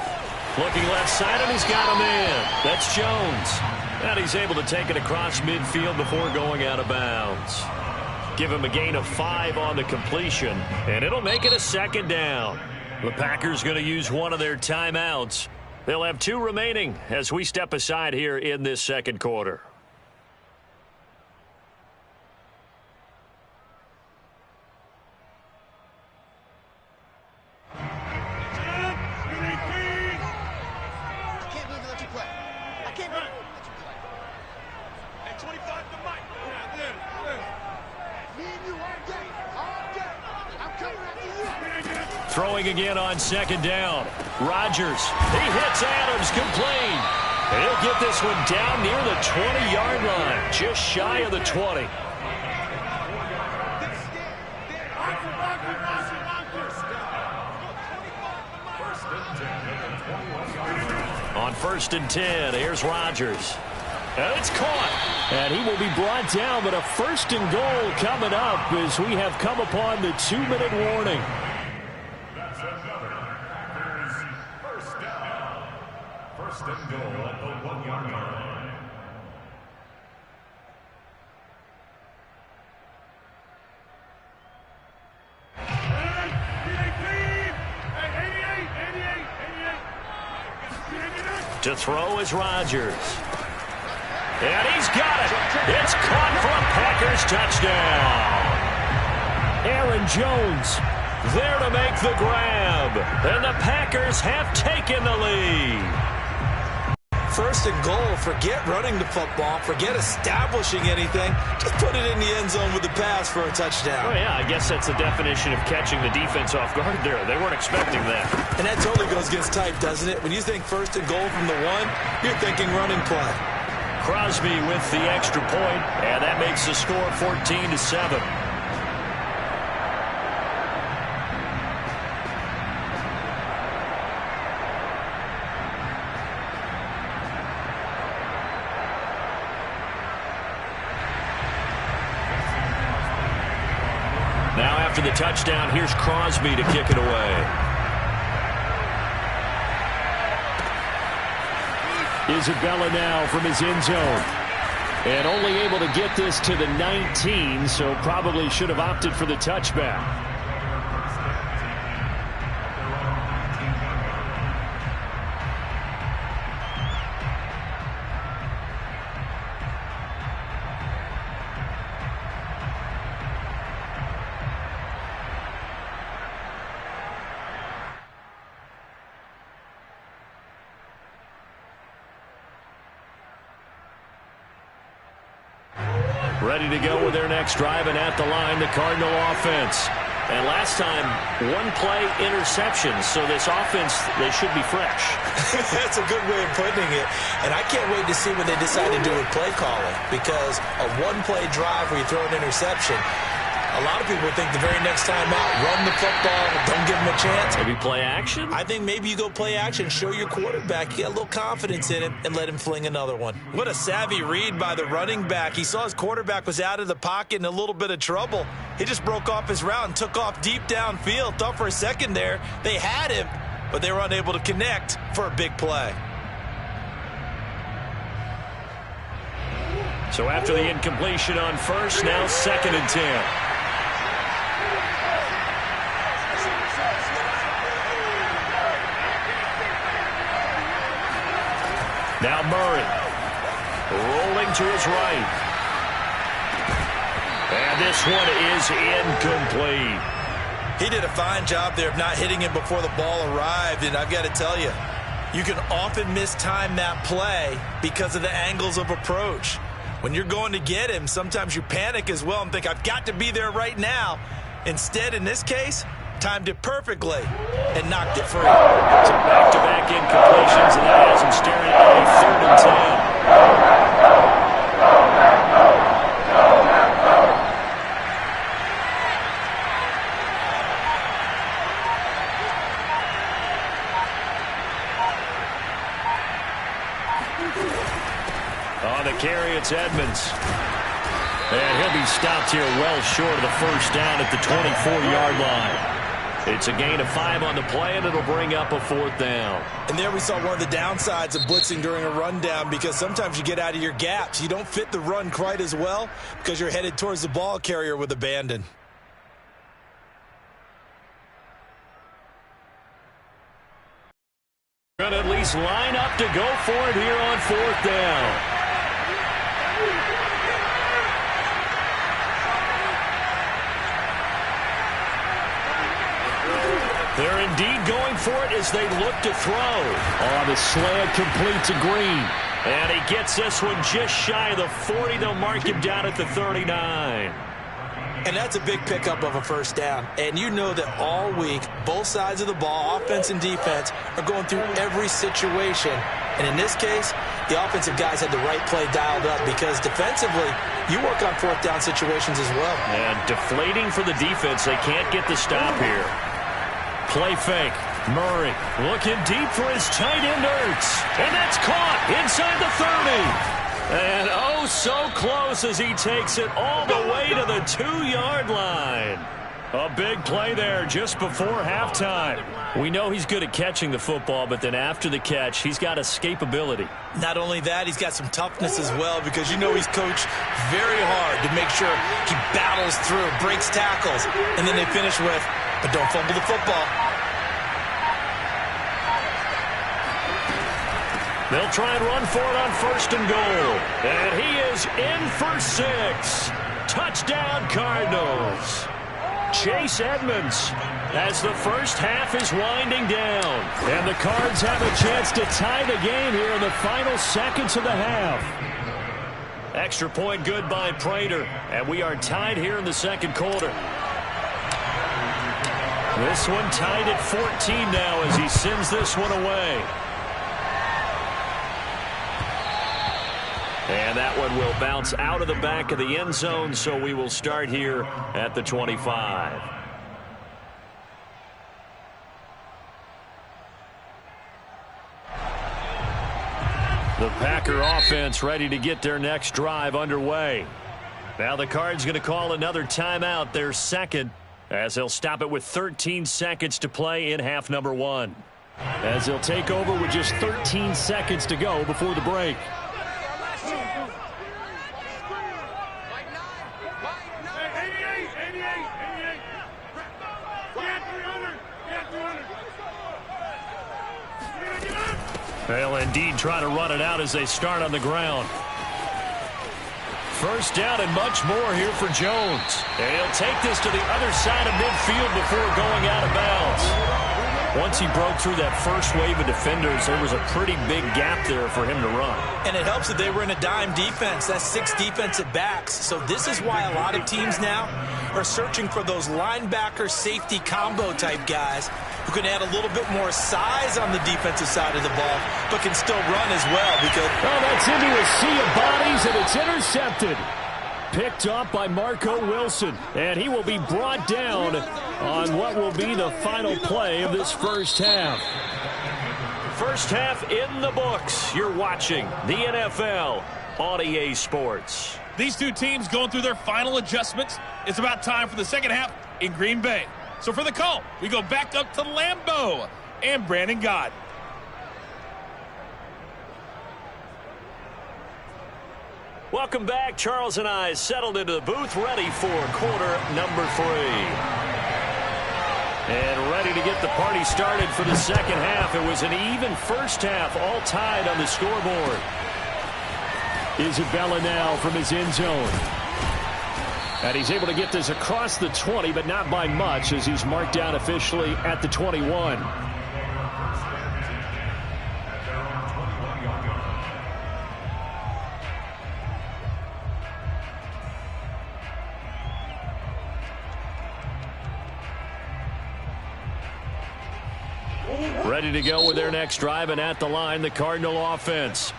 Looking left side, and he's got him in. That's Jones. And he's able to take it across midfield before going out of bounds. Give him a gain of 5 on the completion, and it'll make it a second down. The Packers going to use one of their timeouts. They'll have 2 remaining as we step aside here in this second quarter. Throwing again on second down. Rodgers. He hits Adams complete. And he'll get this one down near the 20-yard line. Just shy of the 20. On 1st and 10, here's Rodgers. And it's caught. And he will be brought down, but a 1st and goal coming up as we have come upon the 2-minute warning. First and goal at the 1-yard line. To throw is Rodgers. And he's got it. It's caught for a Packers touchdown. Aaron Jones there to make the grab. And the Packers have taken the lead. 1st and goal. Forget running the football. Forget establishing anything. Just put it in the end zone with the pass for a touchdown. Oh, yeah, I guess that's the definition of catching the defense off guard there. They weren't expecting that. And that totally goes against type, doesn't it? When you think 1st and goal from the 1, you're thinking running play. Crosby with the extra point, and that makes the score 14-7. Now after the touchdown, here's Crosby to kick it away. Isabella now from his end zone. And only able to get this to the 19, so probably should have opted for the touchback. Ready to go with their next drive, and at the line, the Cardinal offense. And last time, 1-play interception, so this offense, they should be fresh. That's a good way of putting it. And I can't wait to see what they decide to do with play calling, because a 1-play drive where you throw an interception, a lot of people think the very next time out, run the football, don't give them a chance. Maybe play action? I think maybe you go play action, show your quarterback, you got a little confidence in him, and let him fling another one. What a savvy read by the running back. He saw his quarterback was out of the pocket in a little bit of trouble. He just broke off his route and took off deep downfield. Thought for a second there they had him, but they were unable to connect for a big play. So after the incompletion on 1st, now 2nd and 10. Now Murray. Rolling to his right. And this one is incomplete. He did a fine job there of not hitting him before the ball arrived, and I've got to tell you, you can often mistime that play because of the angles of approach. When you're going to get him, sometimes you panic as well and think, I've got to be there right now. Instead, in this case, timed it perfectly and knocked it free. So back-to-back incompletions, and that has him staring at a 3rd and 10. On the carry, it's Edmonds. And he'll be stopped here well short of the first down at the 24-yard line. It's a gain of 5 on the play, and it'll bring up a 4th down. And there we saw one of the downsides of blitzing during a rundown, because sometimes you get out of your gaps. You don't fit the run quite as well because you're headed towards the ball carrier with abandon. Going to at least line up to go for it here on 4th down. They're indeed going for it as they look to throw. Oh, the slant complete to Green. And he gets this one just shy of the 40. They'll mark him down at the 39. And that's a big pickup of a first down. And you know that all week, both sides of the ball, offense and defense, are going through every situation. And in this case, the offensive guys had the right play dialed up, because defensively, you work on 4th down situations as well. And deflating for the defense. They can't get the stop here. Play fake. Murray looking deep for his tight end, Ertz. And that's caught inside the 30. And oh, so close as he takes it all the way to the 2-yard line. A big play there just before halftime. We know he's good at catching the football, but then after the catch, he's got escapability. Not only that, he's got some toughness as well, because you know he's coached very hard to make sure he battles through, breaks tackles, and then they finish with, but don't fumble the football. They'll try and run for it on 1st and goal. And he is in for 6. Touchdown, Cardinals. Chase Edmonds as the first half is winding down. And the Cards have a chance to tie the game here in the final seconds of the half. Extra point good by Prater. And we are tied here in the 2nd quarter. This one tied at 14 now as he sends this one away. And that one will bounce out of the back of the end zone, so we will start here at the 25. The Packer offense ready to get their next drive underway. Now the Cards going to call another timeout, their 2nd, as they'll stop it with 13 seconds to play in half number 1. As they'll take over with just 13 seconds to go before the break. They'll indeed try to run it out as they start on the ground. First down and much more here for Jones. And he'll take this to the other side of midfield before going out of bounds. Once he broke through that first wave of defenders, there was a pretty big gap there for him to run. And it helps that they were in a dime defense. That's 6 defensive backs. So this is why a lot of teams now are searching for those linebacker safety combo type guys who can add a little bit more size on the defensive side of the ball, but can still run as well. Because that's into a sea of bodies, and it's intercepted. Picked up by Marco Wilson, and he will be brought down on what will be the final play of this first half. First half in the books. You're watching the NFL on EA Sports. These two teams going through their final adjustments. It's about time for the second half in Green Bay. So for the call, we go back up to Lambeau and Brandon Gott. Welcome back. Charles and I settled into the booth, ready for quarter number 3. And ready to get the party started for the second half. It was an even first half, all tied on the scoreboard. Isabella now from his end zone. And he's able to get this across the 20, but not by much, as he's marked down officially at the 21. Ready to go with their next drive, and at the line, the Cardinal offense.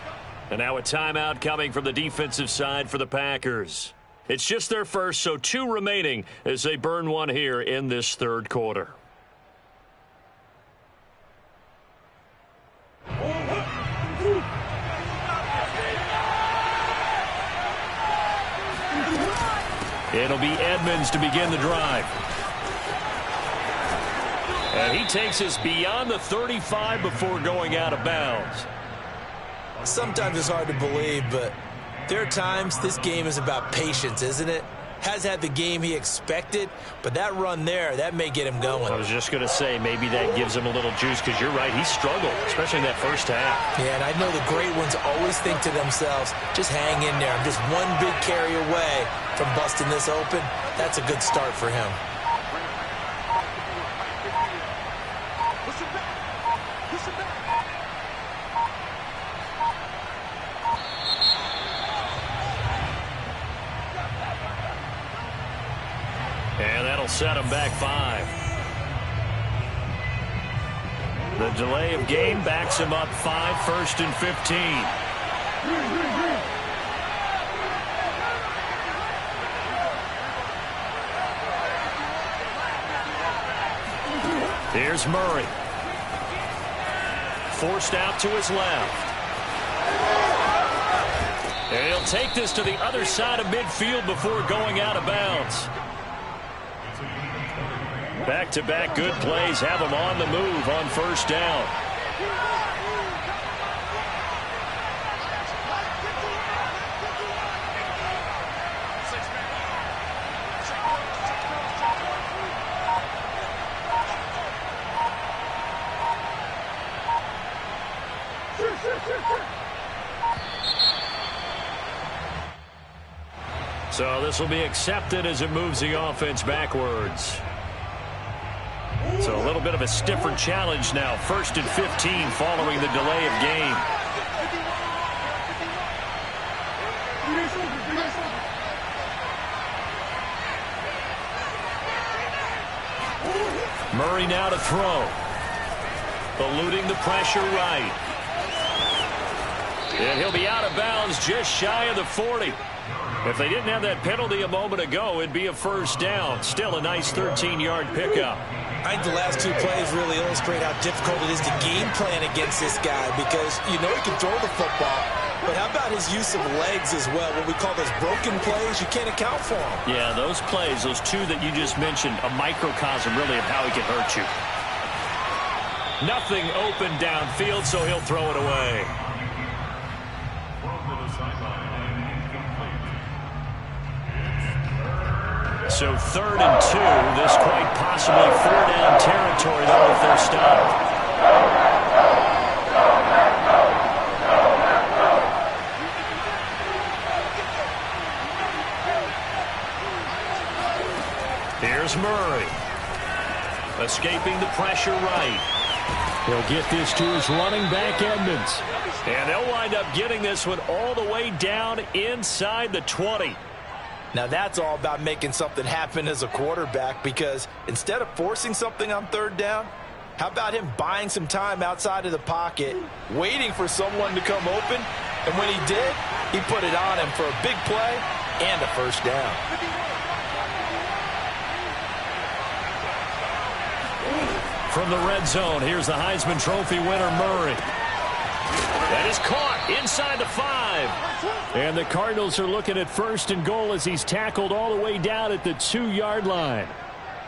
And now a timeout coming from the defensive side for the Packers. It's just their first, so 2 remaining as they burn one here in this third quarter. It'll be Edmonds to begin the drive. And he takes us beyond the 35 before going out of bounds. Sometimes it's hard to believe, but there are times this game is about patience, isn't it? Has had the game he expected, but that run there, that may get him going. I was just going to say, maybe that gives him a little juice, because you're right, he struggled, especially in that first half. Yeah, and I know the great ones always think to themselves, just hang in there. I'm just one big carry away from busting this open. That's a good start for him. And that'll set him back 5. The delay of game backs him up 5, 1st and 15. Here's Murray. Forced out to his left. And he'll take this to the other side of midfield before going out of bounds. Back-to-back good plays have him on the move on first down. So this will be accepted as it moves the offense backwards. So a little bit of a stiffer challenge now. 1st and 15 following the delay of game. Murray now to throw. Eluding the pressure right. And he'll be out of bounds just shy of the 40. If they didn't have that penalty a moment ago, it'd be a first down. Still a nice 13-yard pickup. I think the last 2 plays really illustrate how difficult it is to game plan against this guy, because you know he can throw the football, but how about his use of legs as well? What we call those broken plays, you can't account for them. Yeah, those plays, those 2 that you just mentioned, a microcosm really of how he can hurt you. Nothing open downfield, so he'll throw it away. So 3rd and 2, this quite possibly 4-down territory though if they're stopped. Here's Murray. Escaping the pressure right. He'll get this to his running back, Edmonds. And they'll wind up getting this one all the way down inside the 20. Now that's all about making something happen as a quarterback, because instead of forcing something on 3rd down, how about him buying some time outside of the pocket, waiting for someone to come open, and when he did, he put it on him for a big play and a first down. From the red zone, here's the Heisman Trophy winner, Murray. That is caught inside the 5. And the Cardinals are looking at 1st and goal as he's tackled all the way down at the 2-yard line.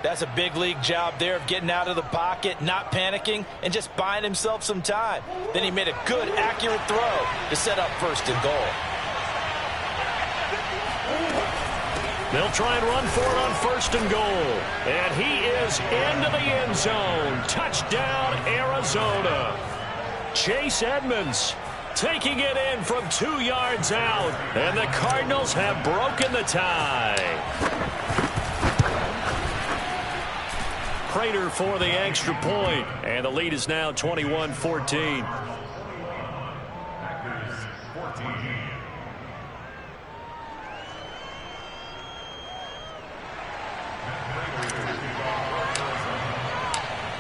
That's a big league job there of getting out of the pocket, not panicking, and just buying himself some time. Then he made a good, accurate throw to set up 1st and goal. They'll try and run for it on 1st and goal. And he is into the end zone. Touchdown, Arizona. Chase Edmonds taking it in from 2 yards out. And the Cardinals have broken the tie. Prater for the extra point, and the lead is now 21-14.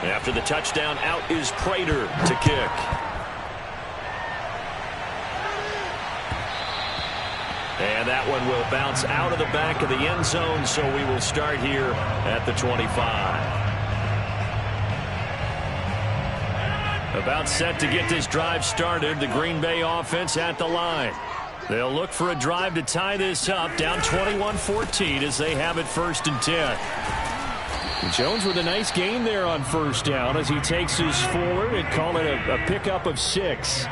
After the touchdown, out is Prater to kick. And that one will bounce out of the back of the end zone, so we will start here at the 25. About set to get this drive started, the Green Bay offense at the line. They'll look for a drive to tie this up, down 21-14 as they have it 1st and 10. Jones with a nice gain there on 1st down as he takes his forward and call it a pickup of 6.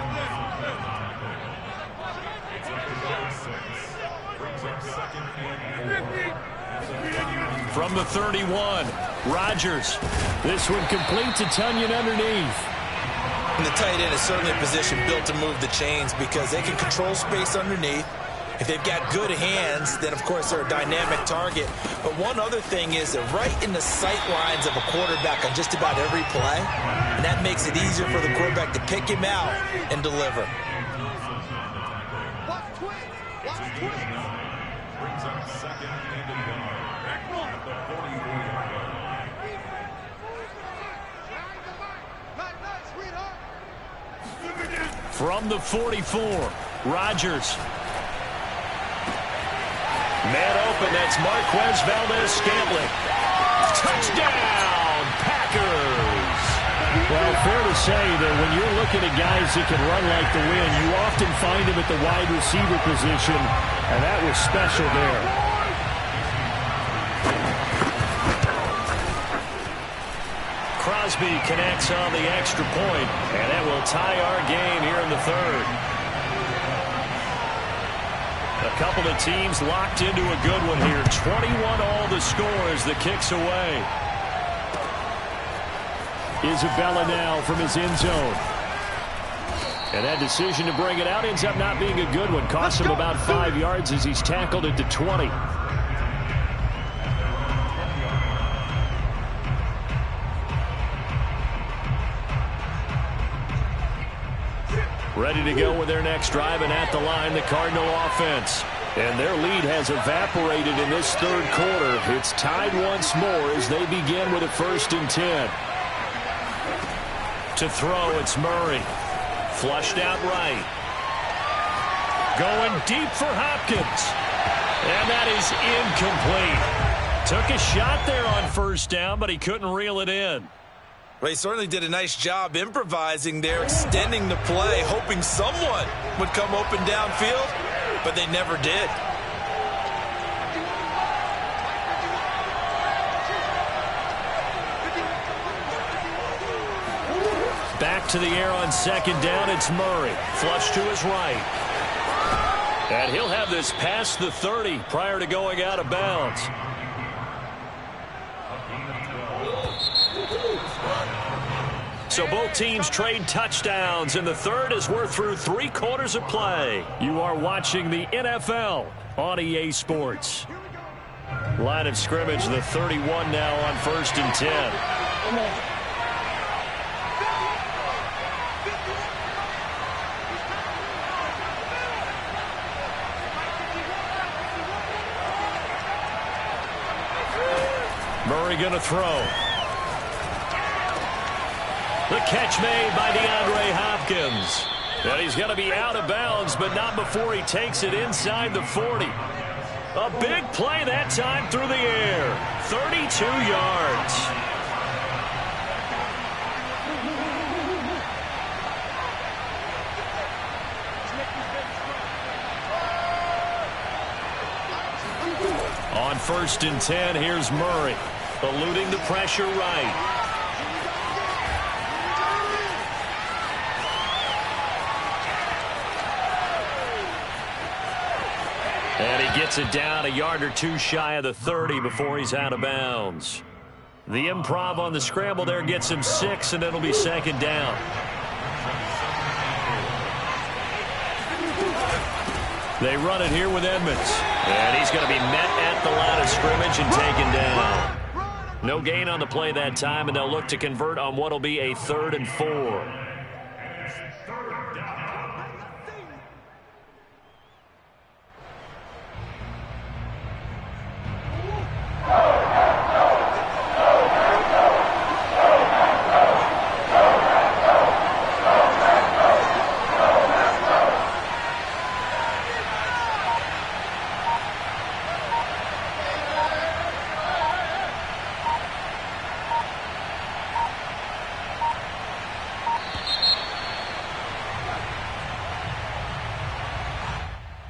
From the 31, Rodgers. This one complete to Tunyon underneath. And the tight end is certainly a position built to move the chains because they can control space underneath. If they've got good hands, then, of course, they're a dynamic target. But one other thing is they're right in the sight lines of a quarterback on just about every play. And that makes it easier for the quarterback to pick him out and deliver. Brings up 2nd and 1 at the 44-yard line. From the 44, Rodgers. Man open, that's Marquez Valdez-Scantling. Touchdown, Packers! Well, fair to say that when you're looking at guys that can run like the wind, you often find them at the wide receiver position, and that was special there. Crosby connects on the extra point, and that will tie our game here in the 3rd. A couple of teams locked into a good one here. 21 all the score as the kick's away. Isabella now from his end zone. And that decision to bring it out ends up not being a good one. Costs him about 5 yards as he's tackled it to 20. Ready to go with their next drive, and at the line, the Cardinal offense. And their lead has evaporated in this 3rd quarter. It's tied once more as they begin with a 1st and 10. To throw, it's Murray. Flushed out right. Going deep for Hopkins. And that is incomplete. Took a shot there on 1st down, but he couldn't reel it in. Well, he certainly did a nice job improvising there, extending the play, hoping someone would come open downfield, but they never did. Back to the air on 2nd down, it's Murray. Flush to his right. And he'll have this past the 30 prior to going out of bounds. So both teams trade touchdowns, and the 3rd as we're through 3 quarters of play. You are watching the NFL on EA Sports. Line of scrimmage, the 31 now on 1st and 10. Murray going to throw. The catch made by DeAndre Hopkins. And he's going to be out of bounds, but not before he takes it inside the 40. A big play that time through the air. 32 yards. On 1st and 10, here's Murray. Eluding the pressure right. And he gets it down a yard or two shy of the 30 before he's out of bounds. The improv on the scramble there gets him 6, and it'll be 2nd down. They run it here with Edmonds. And he's going to be met at the line of scrimmage and taken down. No gain on the play that time, and they'll look to convert on what will be a 3rd and 4.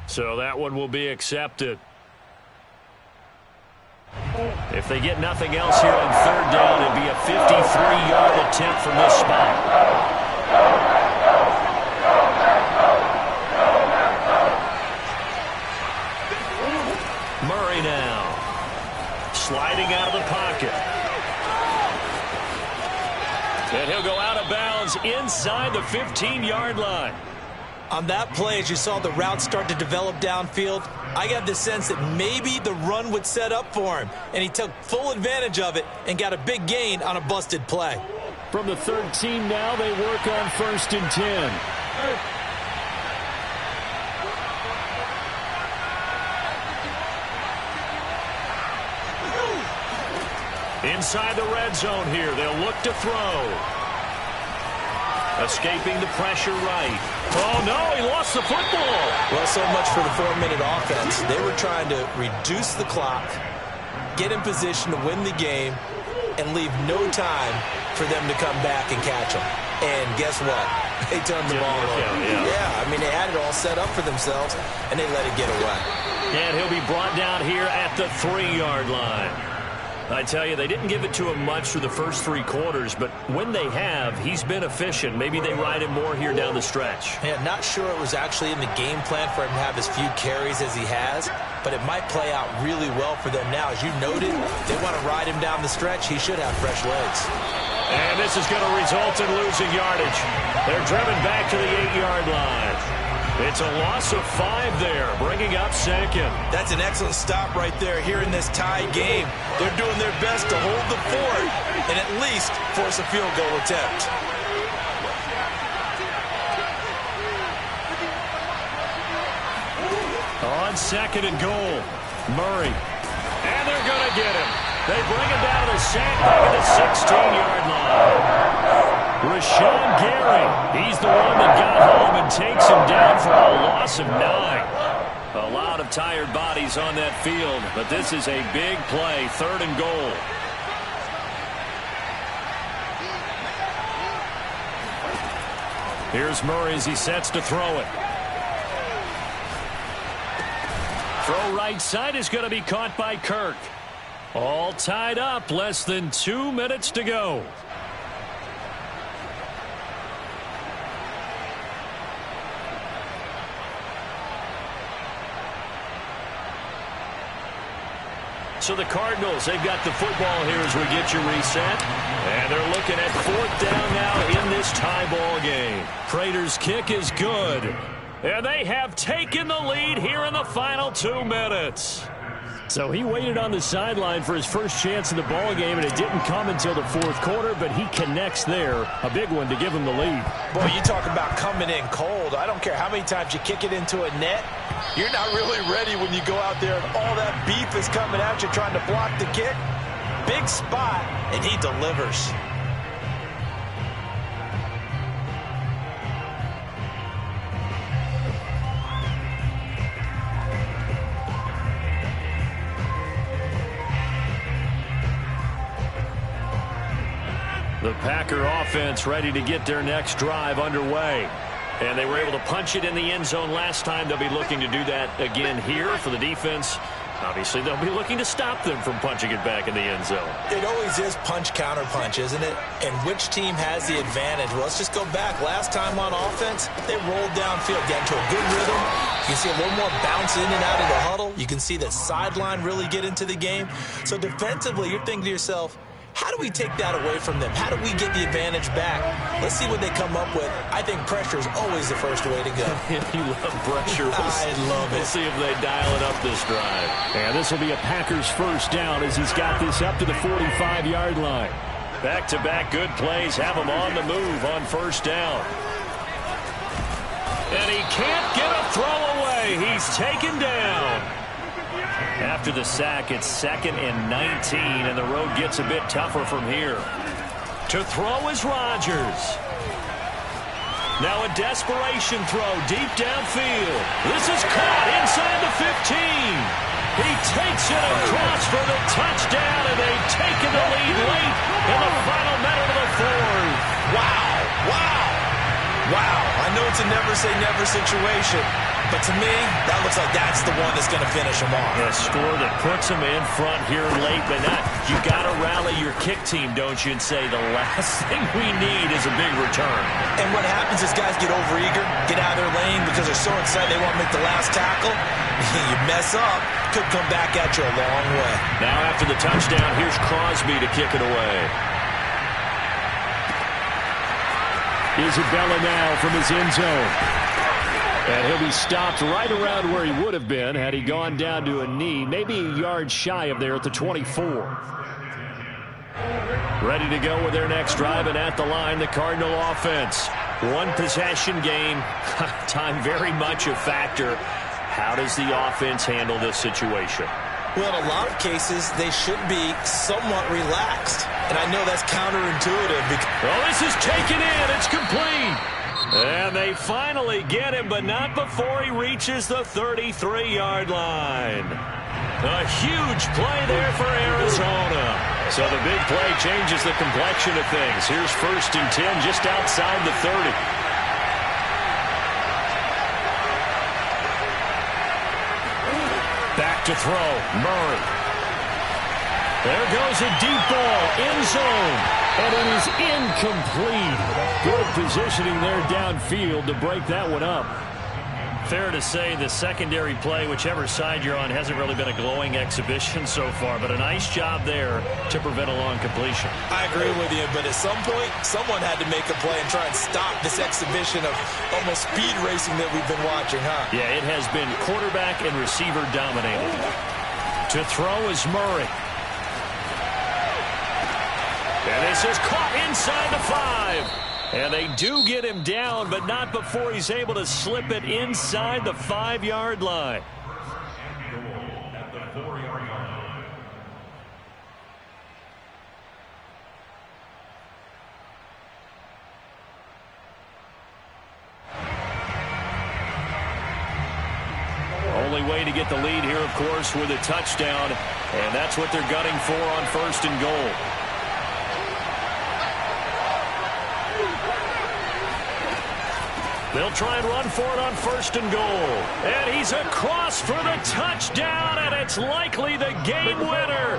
So that one will be accepted. If they get nothing else here on 3rd down, it'll be a 53-yard attempt from this spot. Murray now. Sliding out of the pocket. And he'll go out of bounds inside the 15-yard line. On that play, as you saw the route start to develop downfield, I got the sense that maybe the run would set up for him, and he took full advantage of it and got a big gain on a busted play. From the 13 now, they work on 1st and 10. Inside the red zone here, they'll look to throw. Escaping the pressure right. Oh, no, he lost the football. Well, so much for the 4-minute offense. They were trying to reduce the clock, get in position to win the game, and leave no time for them to come back and catch them. And guess what? They turned the ball over. Yeah, I mean, they had it all set up for themselves, and they let it get away. And he'll be brought down here at the 3-yard line. I tell you, they didn't give it to him much through the first 3 quarters, but when they have, he's been efficient. Maybe they ride him more here down the stretch. Yeah, not sure it was actually in the game plan for him to have as few carries as he has, but it might play out really well for them now. As you noted, they want to ride him down the stretch. He should have fresh legs. And this is going to result in losing yardage. They're driven back to the 8-yard line. It's a loss of 5 there, bringing up 2nd. That's an excellent stop right there here in this tied game. They're doing their best to hold the fort and at least force a field goal attempt. On 2nd and goal, Murray. And they're going to get him. They bring him down to sack back at the 16-yard line. Rashawn Gary, he's the one that got home and takes him down for a loss of 9. A lot of tired bodies on that field, but this is a big play, 3rd and goal. Here's Murray as he sets to throw it. Throw right side is going to be caught by Kirk. All tied up, less than 2 minutes to go. So the Cardinals, they've got the football here as we get you reset. And they're looking at 4th down now in this tie ball game. Prater's kick is good. And they have taken the lead here in the final 2 minutes. So he waited on the sideline for his first chance in the ball game, and it didn't come until the 4th quarter, but he connects there. A big one to give him the lead. Boy, you talk about coming in cold. I don't care how many times you kick it into a net. You're not really ready when you go out there and all that beef is coming at you trying to block the kick. Big spot, and he delivers. The Packer offense ready to get their next drive underway. And they were able to punch it in the end zone last time. They'll be looking to do that again here for the defense. Obviously, they'll be looking to stop them from punching it back in the end zone. It always is punch-counter-punch, isn't it? And which team has the advantage? Well, let's just go back. Last time on offense, they rolled downfield, got into a good rhythm. You can see a little more bounce in and out of the huddle. You can see the sideline really get into the game. So defensively, you're thinking to yourself, How do we take that away from them? How do we get the advantage back? Let's see what they come up with. I think pressure is always the first way to go. You love pressure. I love it. We'll see if they dial it up this drive. And this will be a Packers first down as he's got this up to the 45-yard line. Back-to-back good plays have him on the move on first down. And he can't get a throw away. He's taken down. After the sack, it's 2nd and 19, and the road gets a bit tougher from here. To throw is Rodgers. Now a desperation throw deep downfield. This is caught inside the 15. He takes it across for the touchdown, and they've taken the lead late in the final minute of the fourth. Wow, wow, wow. I know it's a never-say-never situation, but to me, that looks like that's the one that's going to finish him off. A score that puts him in front here late, but not. You got to rally your kick team, don't you, and say the last thing we need is a big return. And what happens is guys get overeager, get out of their lane because they're so excited they want to make the last tackle. You mess up, could come back at you a long way. Now after the touchdown, here's Crosby to kick it away. Isabella now from his end zone. And he'll be stopped right around where he would have been had he gone down to a knee, maybe a yard shy of there at the 24. Ready to go with their next drive, and at the line, the Cardinal offense. One possession game, time very much a factor. How does the offense handle this situation? Well, in a lot of cases, they should be somewhat relaxed. And I know that's counterintuitive. Well, this is taken in. It's complete. And they finally get him, but not before he reaches the 33-yard line. A huge play there for Arizona. So the big play changes the complexion of things. Here's 1st and 10 just outside the 30. Back to throw, Murray. There goes a deep ball, end zone, and it is incomplete. Good positioning there downfield to break that one up. Fair to say the secondary play, whichever side you're on, hasn't really been a glowing exhibition so far, but a nice job there to prevent a long completion. I agree with you, but at some point, someone had to make a play and try and stop this exhibition of almost speed racing that we've been watching, huh? Yeah, it has been quarterback and receiver dominated. To throw is Murray. And this is caught inside the 5. And they do get him down, but not before he's able to slip it inside the 5-yard line. At the 4-yard line. Only way to get the lead here, of course, with a touchdown. And that's what they're gunning for on 1st and goal. They'll try and run for it on 1st and goal. And he's across for the touchdown, and it's likely the game winner.